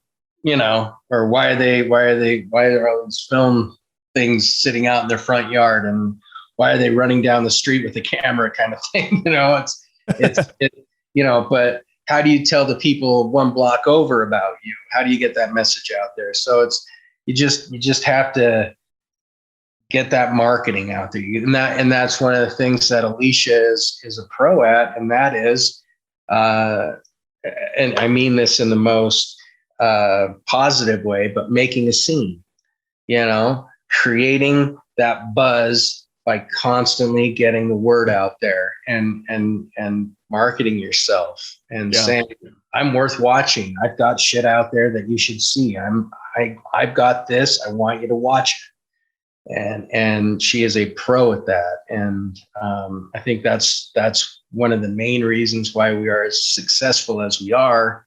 Or why are all these film things sitting out in their front yard, and why are they running down the street with a camera kind of thing? But how do you tell the people one block over about you? How do you get that message out there? So you just have to get that marketing out there. And that's one of the things that Alicia is a pro at. And that is, and I mean this in the most positive way, but making a scene, creating that buzz by constantly getting the word out there and marketing yourself and saying, I'm worth watching. I've got shit out there that you should see. I've got this. I want you to watch it. And she is a pro at that. And I think that's one of the main reasons why we are as successful as we are,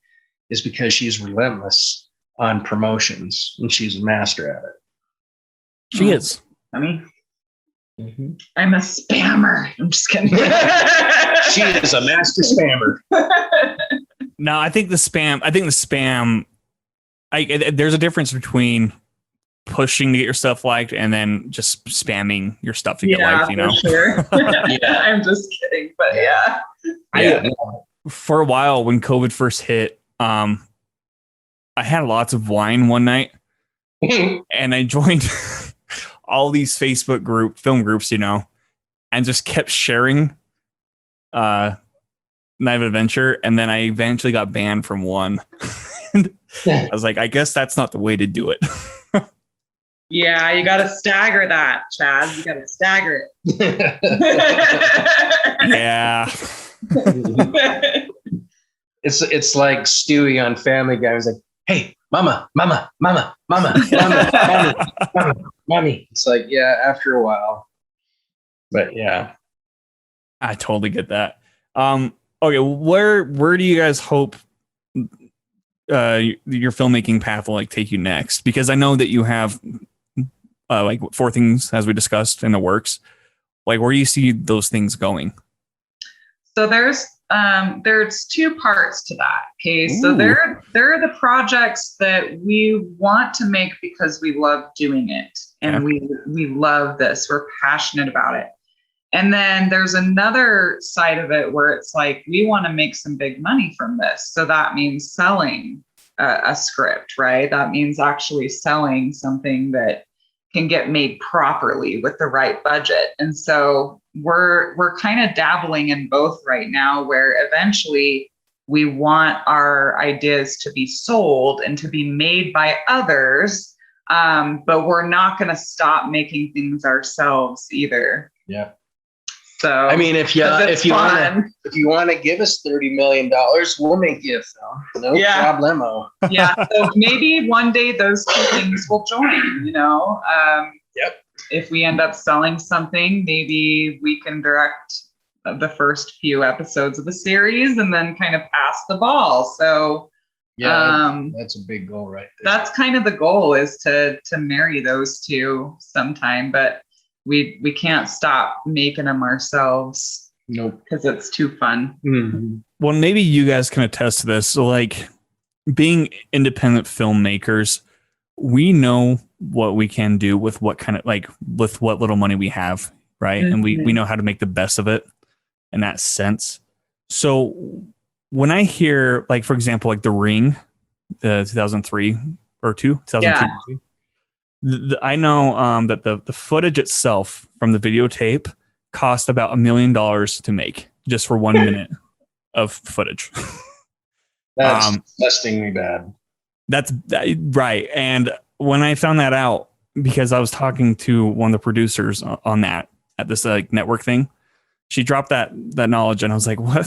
is because she's relentless on promotions and she's a master at it. She is. I mean, I'm a spammer. I'm just kidding. She is a master spammer. No, I think the spam, there's a difference between pushing to get your stuff liked and then just spamming your stuff to get liked, Sure. I'm just kidding, but yeah. For a while when COVID first hit, I had lots of wine one night and I joined all these Facebook film groups, and just kept sharing Night of Adventure, and then I eventually got banned from one. And I was like, I guess that's not the way to do it. Yeah, you got to stagger that, Chad. You got to stagger it. Yeah. It's like Stewie on Family Guy. He's like, hey, mama, mama, mama, mama, mama, mommy, mama, mommy. It's like, yeah, after a while. But yeah. I totally get that. Okay, where do you guys hope your filmmaking path will like take you next? Because I know that you have like 4 things, as we discussed, in the works. Like, where do you see those things going? So there's 2 parts to that. Okay. Ooh. So there are the projects that we want to make because we love doing it. And we love this. We're passionate about it. And then there's another side of it where it's like, we want to make some big money from this. So that means selling a script, right? That means actually selling something that can get made properly with the right budget. And so we're kind of dabbling in both right now, where eventually we want our ideas to be sold and to be made by others. But we're not going to stop making things ourselves either. Yeah. So I mean, if you want to give us $30 million, we'll make you a film. No problemo. Yeah. So maybe one day those 2 things will join, you know? Yep. If we end up selling something, maybe we can direct the first few episodes of the series and then kind of pass the ball. So yeah, that's a big goal right there. That's kind of the goal, is to marry those 2 sometime, but we can't stop making them ourselves. Nope. Because it's too fun. Mm-hmm. Well, maybe you guys can attest to this. So, like, being independent filmmakers, we know what we can do with what kind of, like, with what little money we have, right? Mm-hmm. And we know how to make the best of it in that sense. So when I hear, like, for example, like The Ring, the 2003 or 2002. Yeah. I know that the footage itself from the videotape cost about $1 million to make, just for 1 minute of footage. That's disgustingly bad. That's right. And when I found that out, because I was talking to one of the producers on that at this like network thing, she dropped that knowledge, and I was like, "What?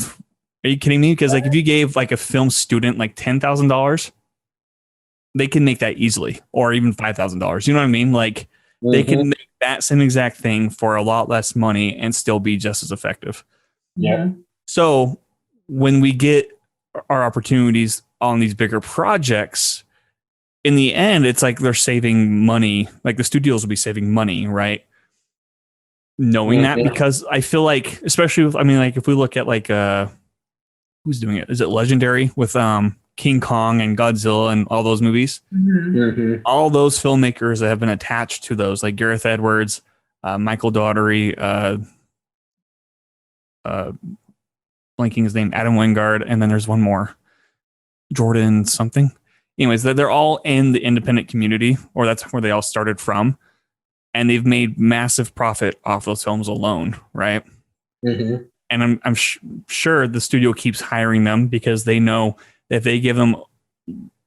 Are you kidding me?" Because like, if you gave like a film student like $10,000. They can make that easily, or even $5,000. You know what I mean? Like, they can make that same exact thing for a lot less money and still be just as effective. Yeah. So when we get our opportunities on these bigger projects, in the end, it's like they're saving money. Like, the studios will be saving money, right? Knowing that, because I feel like, especially with, I mean, like, if we look at like who's doing it? Is it Legendary with King Kong and Godzilla and all those movies? Mm-hmm. All those filmmakers that have been attached to those, like Gareth Edwards, Michael Daugherty, blanking his name, Adam Wingard, and then there's one more, Jordan something. Anyways, they're all in the independent community, or that's where they all started from, and they've made massive profit off those films alone, right? Mm-hmm. And I'm sure the studio keeps hiring them because they know that if they give them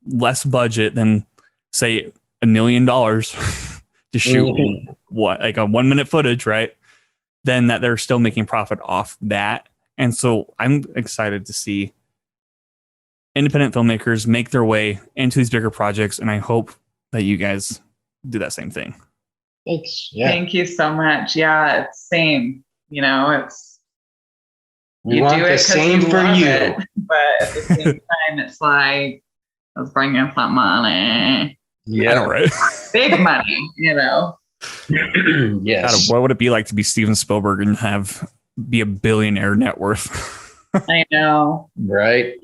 less budget than, say, $1 million to shoot what, like a 1 minute footage, right? Then that they're still making profit off that. And so I'm excited to see independent filmmakers make their way into these bigger projects, and I hope that you guys do that same thing. Thanks. Yeah. Thank you so much. Yeah, it's same. You know, it's, we want the same for you. It, but at the same time, it's like, let's bring in some money. Yeah, right. Big money, you know. Yes. God, what would it be like to be Steven Spielberg and be a billionaire net worth? I know. Right.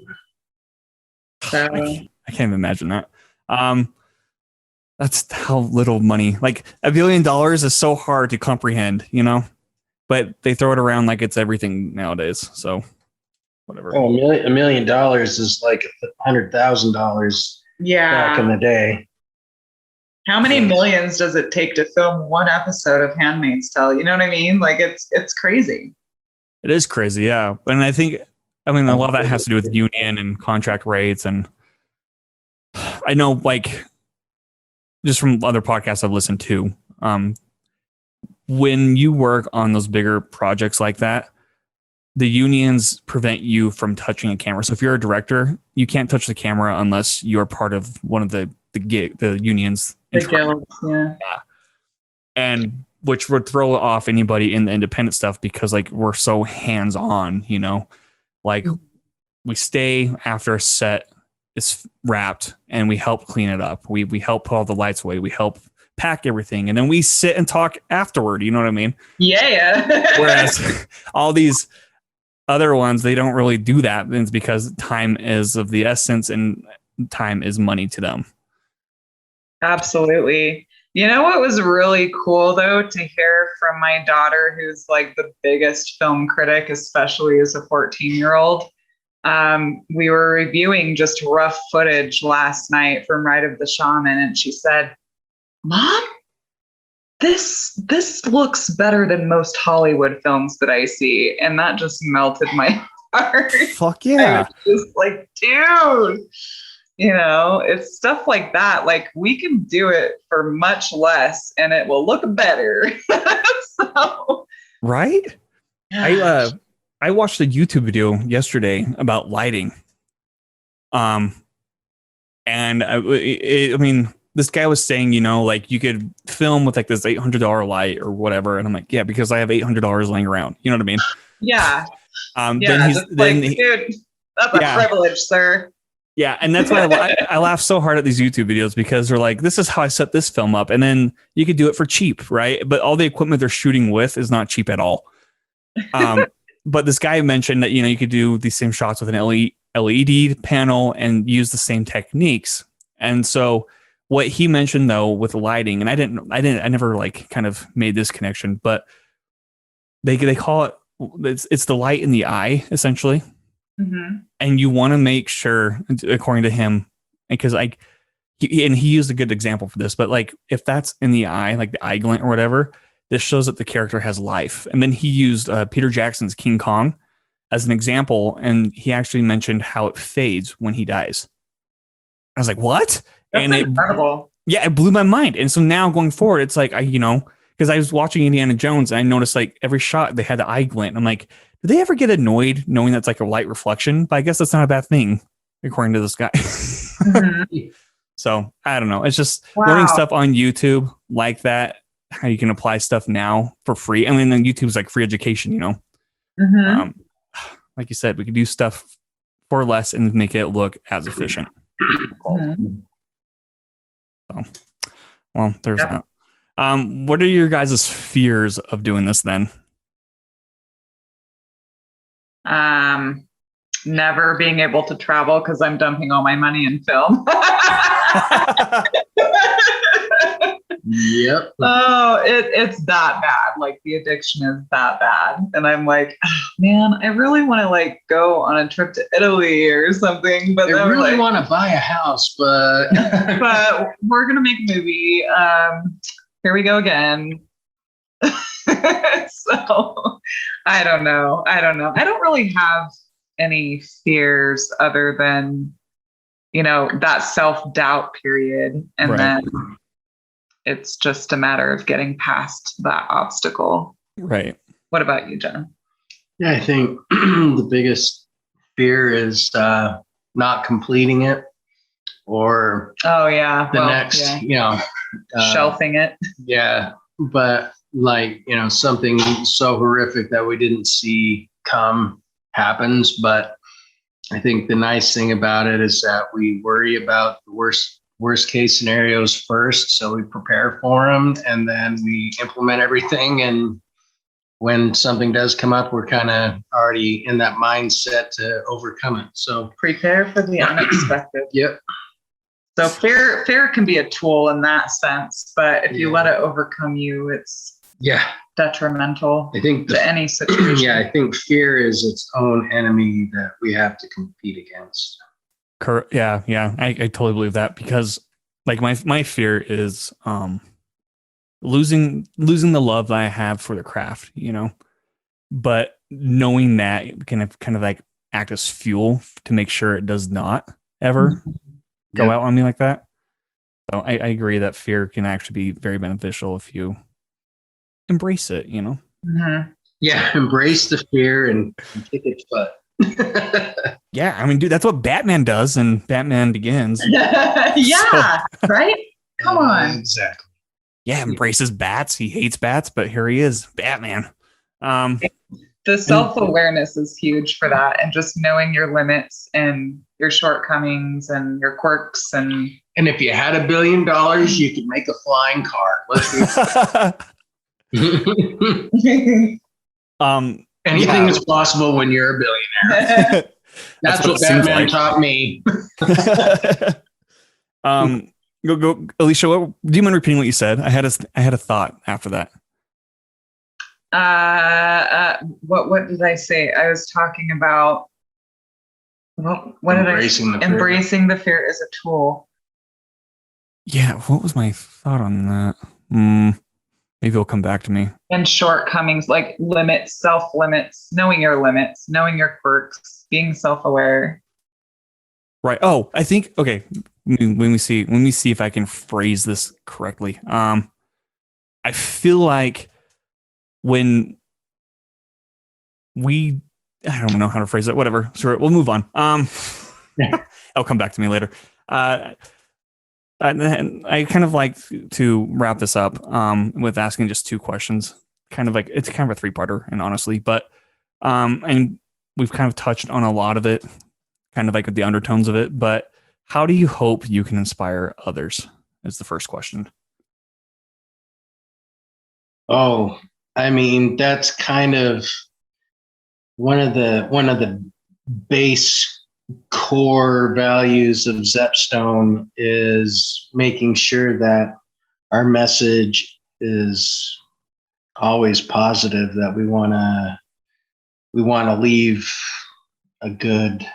So I can't imagine that. That's how little money. Like, $1 billion is so hard to comprehend, you know. But they throw it around like it's everything nowadays. So, whatever. Oh, $1 million is like $100,000. Yeah. Back in the day. How many millions does it take to film one episode of Handmaid's Tale? You know what I mean? Like, it's crazy. It is crazy, yeah. And I think, I mean, a lot of that has to do with union and contract rates. And I know, like, just from other podcasts I've listened to, when you work on those bigger projects like that, the unions prevent you from touching a camera. So if you're a director, you can't touch the camera unless you're part of one of the unions. The guilds, yeah. And which would throw off anybody in the independent stuff because like we're so hands on, you know, like we stay after a set is wrapped and we help clean it up. We help put all the lights away. We help pack everything. And then we sit and talk afterward. You know what I mean? Yeah. Whereas all these other ones, they don't really do that. And it's because time is of the essence and time is money to them. Absolutely. You know what was really cool though to hear from my daughter, who's like the biggest film critic, especially as a 14-year-old. We were reviewing just rough footage last night from Ride of the Shaman, and she said, "Mom, this looks better than most Hollywood films that I see," and that just melted my heart. Fuck yeah! I was just like, dude. You know, it's stuff like that. Like we can do it for much less and it will look better. So, right? I watched a YouTube video yesterday about lighting. And I mean, this guy was saying, you know, like you could film with like this $800 light or whatever. And I'm like, yeah, because I have $800 laying around. You know what I mean? Yeah. Dude, that's a privilege, sir. Yeah, and that's why I laugh so hard at these YouTube videos because they're like, this is how I set this film up. And then you could do it for cheap, right? But all the equipment they're shooting with is not cheap at all. But this guy mentioned that, you know, you could do these same shots with an LED panel and use the same techniques. And so what he mentioned, though, with the lighting, and I never like kind of made this connection, but they call it, it's the light in the eye, essentially. Mm-hmm. And you want to make sure, according to him, because like, he used a good example for this, but like if that's in the eye, like the eye glint or whatever, this shows that the character has life. And then he used Peter Jackson's King Kong as an example, and he actually mentioned how it fades when he dies. I was like, what? That's incredible. It blew my mind. And so now going forward, it's like, because I was watching Indiana Jones and I noticed like every shot they had the eye glint. I'm like, do they ever get annoyed knowing that's like a light reflection? But I guess that's not a bad thing, according to this guy. Mm-hmm. So I don't know. It's just learning stuff on YouTube like that, how you can apply stuff now for free. I mean, then YouTube's like free education, you know? Mm-hmm. Like you said, we could do stuff for less and make it look as efficient. Mm-hmm. So, well, there's that. What are your guys' fears of doing this then? Never being able to travel because I'm dumping all my money in film. Yep. Oh, it's that bad. Like the addiction is that bad. And I'm like, oh, man, I really want to like go on a trip to Italy or something. But I really want to buy a house, but but we're gonna make a movie. Here we go again. So I don't know. I don't really have any fears other than, you know, that self-doubt period. And then it's just a matter of getting past that obstacle. Right. What about you, John? Yeah, I think the biggest fear is not completing it or next, you know, shelving it. Yeah. But like, you know, something so horrific that we didn't see come happens. But I think the nice thing about it is that we worry about the worst case scenarios first. So we prepare for them and then we implement everything. And when something does come up, we're kind of already in that mindset to overcome it. So prepare for the unexpected. Yep. So fear can be a tool in that sense, but if you let it overcome you, it's detrimental to any situation. Yeah, I think fear is its own enemy that we have to compete against. Yeah, I totally believe that because like my fear is losing the love that I have for the craft, you know. But knowing that kind of like act as fuel to make sure it does not ever go out on me like that. So I agree that fear can actually be very beneficial if you embrace it, you know? Mm-hmm. Yeah, embrace the fear and kick its butt. Yeah, I mean, dude, that's what Batman does in Batman Begins. Yeah, so, right? Come on. Exactly. Yeah, embraces bats. He hates bats, but here he is, Batman. The self-awareness is huge for that, and just knowing your limits and your shortcomings and your quirks. And if you had $1 billion, you could make a flying car. Anything is possible when you're a billionaire. That's what Batman taught me. Go, Alicia. Do you mind repeating what you said? I had a thought after that. What did I say? I was talking about what did I say? Embracing the fear as a tool. Yeah, what was my thought on that? Maybe it'll come back to me. And shortcomings, like limits, self-limits, knowing your limits, knowing your quirks, being self-aware. Right. Oh, I think, okay. When we see if I can phrase this correctly. I feel like when I don't know how to phrase it. Whatever. Sure. We'll move on. It'll come back to me later. And I kind of like to wrap this up with asking just two questions. Kind of like it's kind of a three-parter, and honestly, but and we've kind of touched on a lot of it, kind of like the undertones of it. But how do you hope you can inspire others? Is the first question. Oh, I mean, that's kind of one of the base core values of Zepstone is making sure that our message is always positive, that we want to leave a good,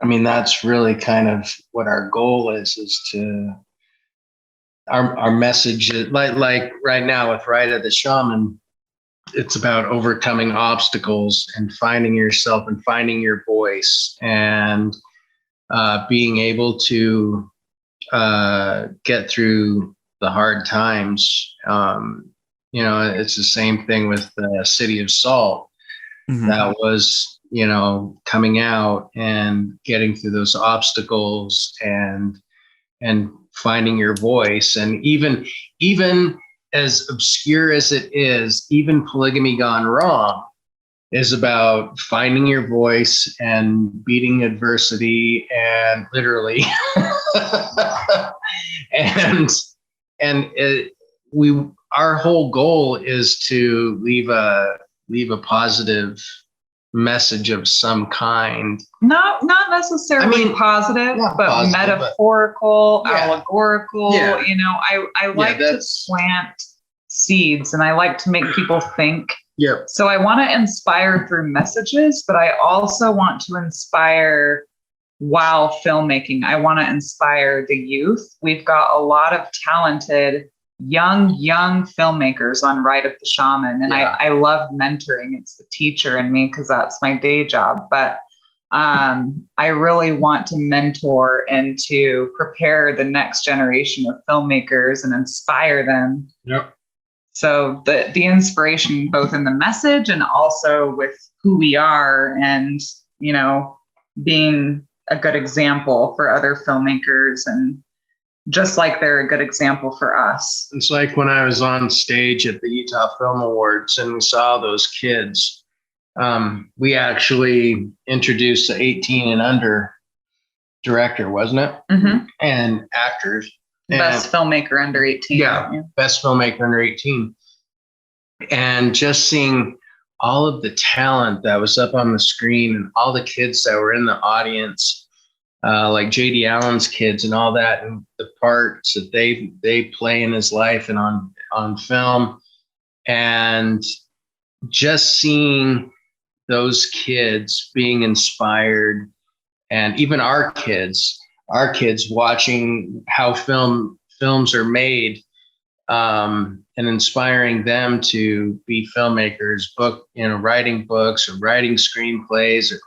I mean, that's really kind of what our goal is to our message, like right now with Ride of the Shaman, it's about overcoming obstacles and finding yourself and finding your voice and being able to get through the hard times. It's the same thing with the City of Salt. Mm-hmm. That was, coming out and getting through those obstacles and finding your voice. And even as obscure as it is, even Polygamy Gone Wrong is about finding your voice and beating adversity and literally our whole goal is to leave a positive message of some kind. Not necessarily positive, but positive, metaphorical, allegorical. Yeah. I like to plant seeds, and I like to make people think. Yep. So I want to inspire through messages, but I also want to inspire while filmmaking. I want to inspire the youth. We've got a lot of talented young filmmakers on Ride of the Shaman. And I love mentoring. It's the teacher in me because that's my day job. But I really want to mentor and to prepare the next generation of filmmakers and inspire them. Yep. So the inspiration both in the message and also with who we are and, being a good example for other filmmakers and just like they're a good example for us. It's like when I was on stage at the Utah Film Awards and we saw those kids, we actually introduced the 18 and under director, wasn't it? Mm-hmm. And actors. Best filmmaker under 18. Yeah, best filmmaker under 18. And just seeing all of the talent that was up on the screen and all the kids that were in the audience, like J.D. Allen's kids and all that, and the parts that they play in his life and on film, and just seeing those kids being inspired, and even our kids watching how films are made and inspiring them to be filmmakers, writing books or writing screenplays or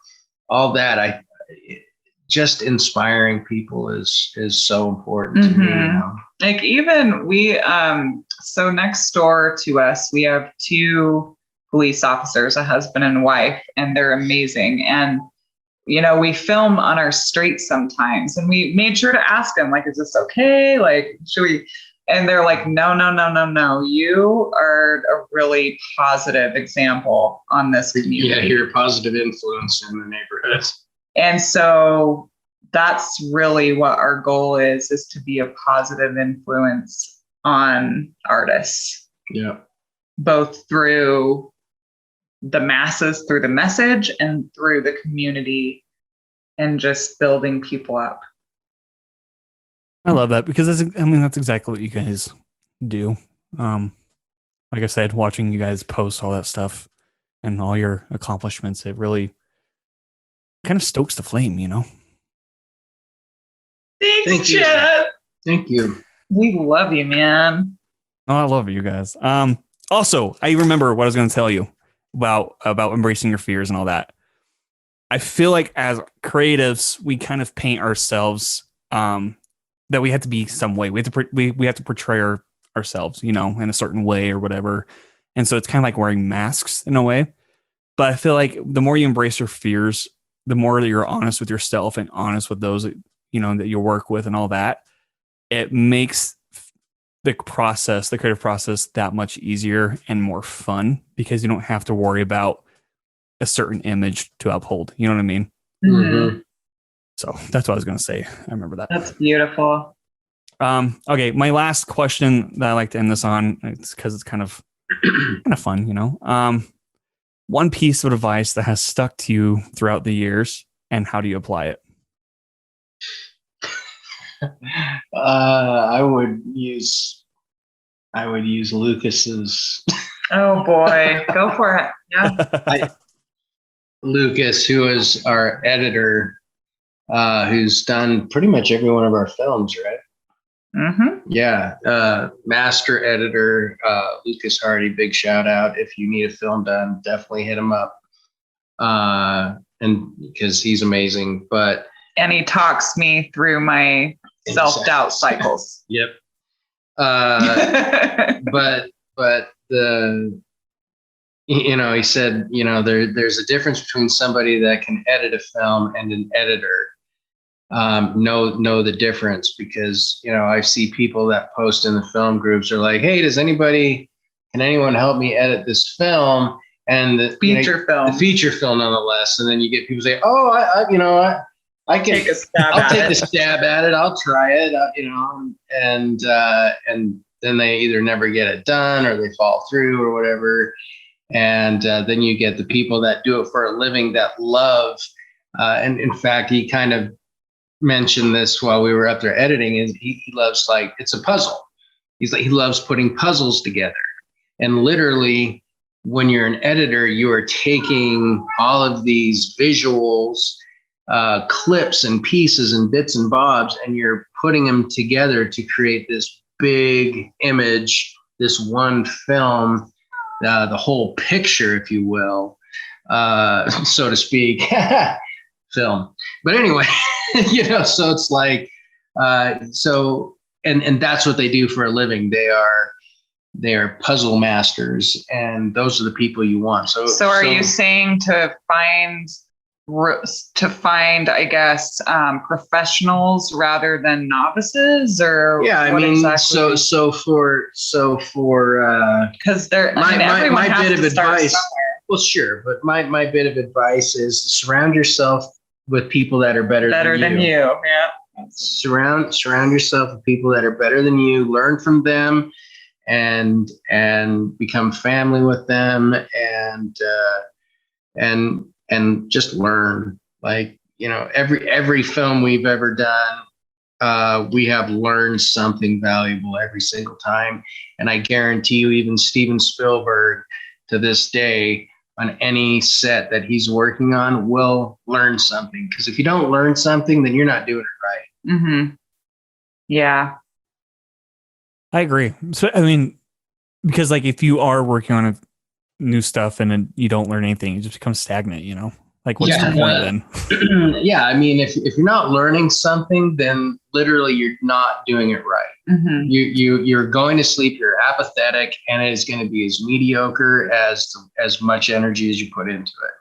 all that. Just inspiring people is so important to me. You know? Like even we, so next door to us, we have two police officers, a husband and wife, and they're amazing. And, you know, we film on our streets sometimes, and we made sure to ask them, like, is this okay? Like, should we? And they're like, no. You are a really positive example on this community. Yeah, you're a positive influence in the neighborhood. And so that's really what our goal is to be a positive influence on artists. Yeah. Both through the masses, through the message, and through the community, and just building people up. I love that because that's exactly what you guys do. Like I said, watching you guys post all that stuff and all your accomplishments, it really kind of stokes the flame, you know? Thanks, Chad. Thank you. We love you, man. Oh, I love you guys. Also, I remember what I was going to tell you about embracing your fears and all that. I feel like as creatives, we kind of paint ourselves that we have to be some way. We have to portray ourselves, you know, in a certain way or whatever. And so it's kind of like wearing masks in a way. But I feel like the more you embrace your fears, the more that you're honest with yourself and honest with those that, you know, that you work with and all that, it makes the creative process that much easier and more fun because you don't have to worry about a certain image to uphold. You know what I mean? Mm-hmm. So that's what I was going to say. I remember that. That's beautiful. Okay. My last question that I like to end this on, it's because it's kind of fun, you know? One piece of advice that has stuck to you throughout the years, and how do you apply it? I would use Lucas's. Oh boy, go for it. Yeah. Lucas, who is our editor, who's done pretty much every one of our films, right? Mm-hmm. Yeah, master editor, Lucas Hardy. Big shout out. If you need a film done, definitely hit him up. And because he's amazing, and he talks me through my self-doubt cycles. Yep. But he said, there's a difference between somebody that can edit a film and an editor. Know the difference, because I see people that post in the film groups are like, hey, can anyone help me edit this film? And the feature film nonetheless. And then you get people say, oh, I can take a stab at it. I'll try it, and then they either never get it done or they fall through or whatever. And then you get the people that do it for a living that love. And in fact, he kind of mentioned this while we were up there editing, and he loves, like, it's a puzzle. He loves putting puzzles together. And literally, when you're an editor, you are taking all of these visuals, clips and pieces and bits and bobs, and you're putting them together to create this big image, this one film, the whole picture, if you will, so to speak, film. But anyway, so it's like, and that's what they do for a living. They are puzzle masters, and those are the people you want. So are you saying to find, I guess, professionals rather than novices, or yeah, I mean, exactly? so for because my bit of advice. Somewhere. Well, sure, but my bit of advice is surround yourself with people that are better than you. Yeah. Surround yourself with people that are better than you. Learn from them, and become family with them, and just learn. Like, every film we've ever done, we have learned something valuable every single time. And I guarantee you, even Steven Spielberg to this day, on any set that he's working on, will learn something. Because if you don't learn something, then you're not doing it right. Mm-hmm. Yeah. I agree. So, I mean, because like if you are working on new stuff and then you don't learn anything, you just become stagnant, you know? Like, what's the Yeah. point then? Yeah. I mean, if you're not learning something, then literally you're not doing it right. Mm-hmm. You're going to sleep, you're apathetic, and it is going to be as mediocre as much energy as you put into it.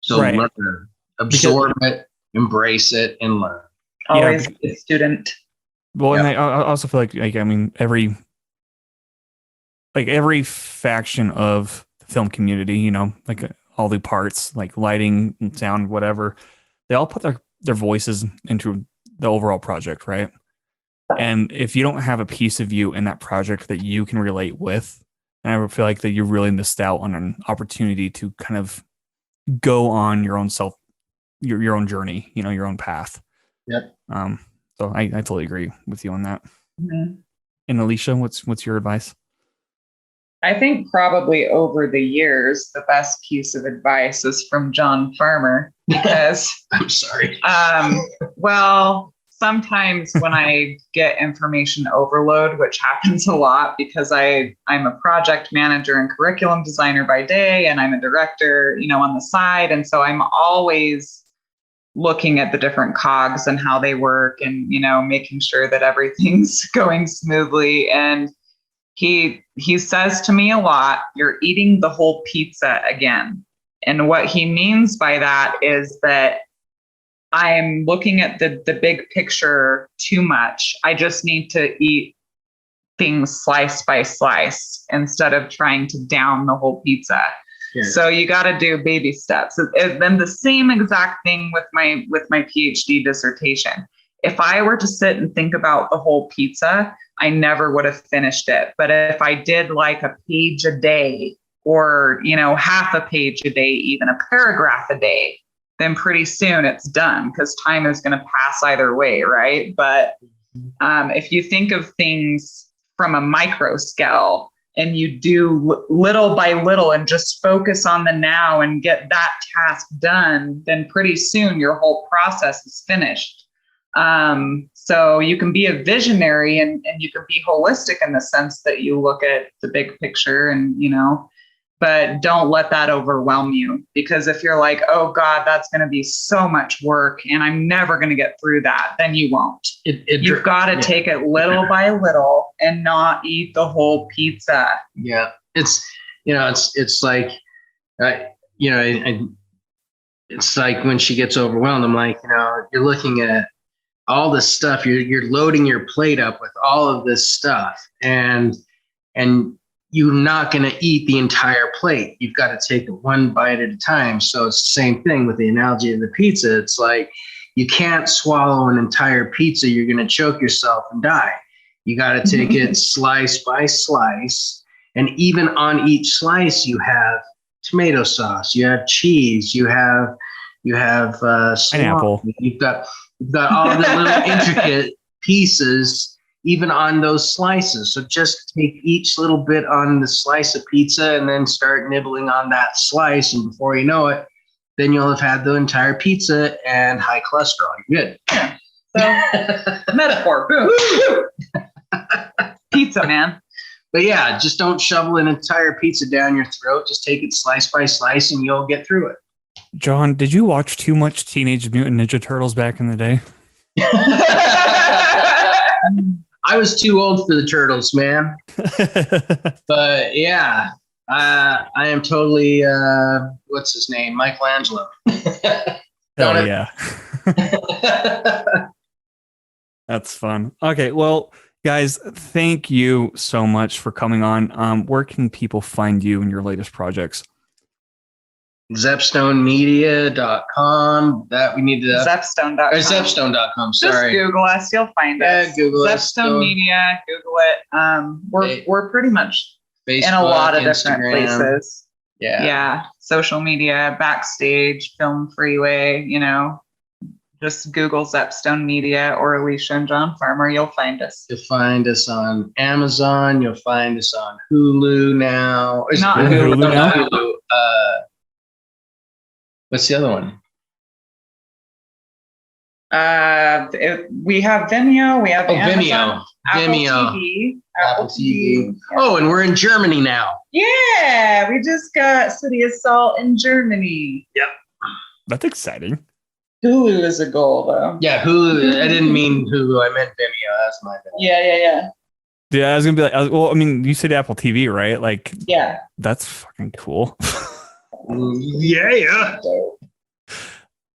So Right. learn, absorb it, embrace it, and learn. Always be a student. Well, Yeah. and I also feel like I mean, every faction of the film community, you know, like all the parts, like lighting, and sound, whatever, they all put their voices into the overall project, right? And if you don't have a piece of you in that project that you can relate with, and I would feel like that you really missed out on an opportunity to kind of go on your own your own journey, you know, your own path. Yep. So I totally agree with you on that. Mm-hmm. And Alicia, what's your advice? I think probably over the years, the best piece of advice is from John Farmer because, I'm sorry. well, sometimes when I get information overload, which happens a lot because I'm a project manager and curriculum designer by day, and I'm a director, you know, on the side. And so I'm always looking at the different cogs and how they work and, you know, making sure that everything's going smoothly. And he says to me a lot, you're eating the whole pizza again. And what he means by that is that I'm looking at the big picture too much. I just need to eat things slice by slice instead of trying to down the whole pizza. Yeah. So you got to do baby steps. And then the same exact thing with my PhD dissertation. If I were to sit and think about the whole pizza, I never would have finished it. But if I did like a page a day or, you know, half a page a day, even a paragraph a day, then pretty soon it's done because time is going to pass either way, right? But if you think of things from a micro scale and you do little by little and just focus on the now and get that task done, then pretty soon your whole process is finished. So you can be a visionary and you can be holistic in the sense that you look at the big picture and, you know, but don't let that overwhelm you, because if you're like, oh God, that's going to be so much work and I'm never going to get through that, then you won't. You've got to take it little by little and not eat the whole pizza. Yeah. It's like, it's like when she gets overwhelmed, I'm like, you're looking at all this stuff, you're loading your plate up with all of this stuff and you're not going to eat the entire plate. You've got to take it one bite at a time. So it's the same thing with the analogy of the pizza. It's like you can't swallow an entire pizza. You're going to choke yourself and die. You got to take it slice by slice. And even on each slice, you have tomato sauce, you have cheese, you have pineapple. You've got all the little intricate pieces even on those slices. So just take each little bit on the slice of pizza and then start nibbling on that slice. And before you know it, then you'll have had the entire pizza and high cholesterol. You're good. Yeah. So metaphor. Pizza, man. But yeah, just don't shovel an entire pizza down your throat. Just take it slice by slice and you'll get through it. John, did you watch too much Teenage Mutant Ninja Turtles back in the day? I was too old for the Turtles, man. But yeah, I am totally, what's his name? Michelangelo. Hell yeah. That's fun. Okay, well, guys, thank you so much for coming on. Where can people find you and your latest projects? ZepstoneMedia.com. That we need to Zepstone.com. Or Zepstone.com. Sorry. Just Google us, you'll find us. Yeah, Google us. Zepstone Media, Google it. We're pretty much Facebook, in a lot of Instagram. different places. Yeah. Social media, Backstage, Film Freeway, just Google Zepstone Media or Alicia and John Farmer, you'll find us. You'll find us on Amazon. You'll find us on Hulu now. Not Hulu. Not Hulu. What's the other one? We have Vimeo. We have Amazon, Vimeo. Apple TV. Oh, and we're in Germany now. Yeah, we just got City of Salt in Germany. Yep. That's exciting. Hulu is a goal, though. Yeah, Hulu. I didn't mean Hulu. I meant Vimeo. That's my bad. Yeah. Yeah, I was gonna be like, well, I mean, you said Apple TV, right? Like, yeah, that's fucking cool. Yeah.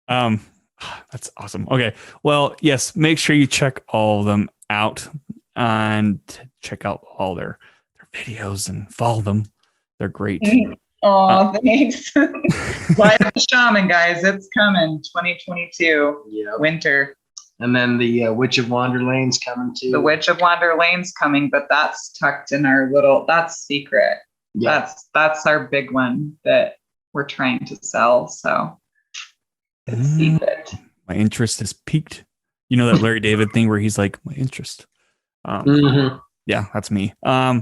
That's awesome. Okay, well, yes, make sure you check all of them out and check out all their videos and follow them. They're great. Oh, thanks. Live the Shaman, guys. It's coming 2022 winter. And then the Witch of Wander Lane's coming too. The Witch of Wander Lane's coming, but that's tucked in our that's secret. Yeah. That's our big one that we're trying to sell. So it's secret. My interest is peaked. You know that Larry David thing where he's like, my interest. Yeah, that's me. Yeah.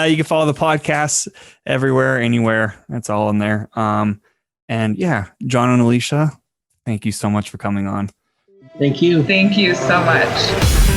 You can follow the podcast everywhere, anywhere. That's all in there. And yeah, John and Alicia, thank you so much for coming on. Thank you. Thank you so much.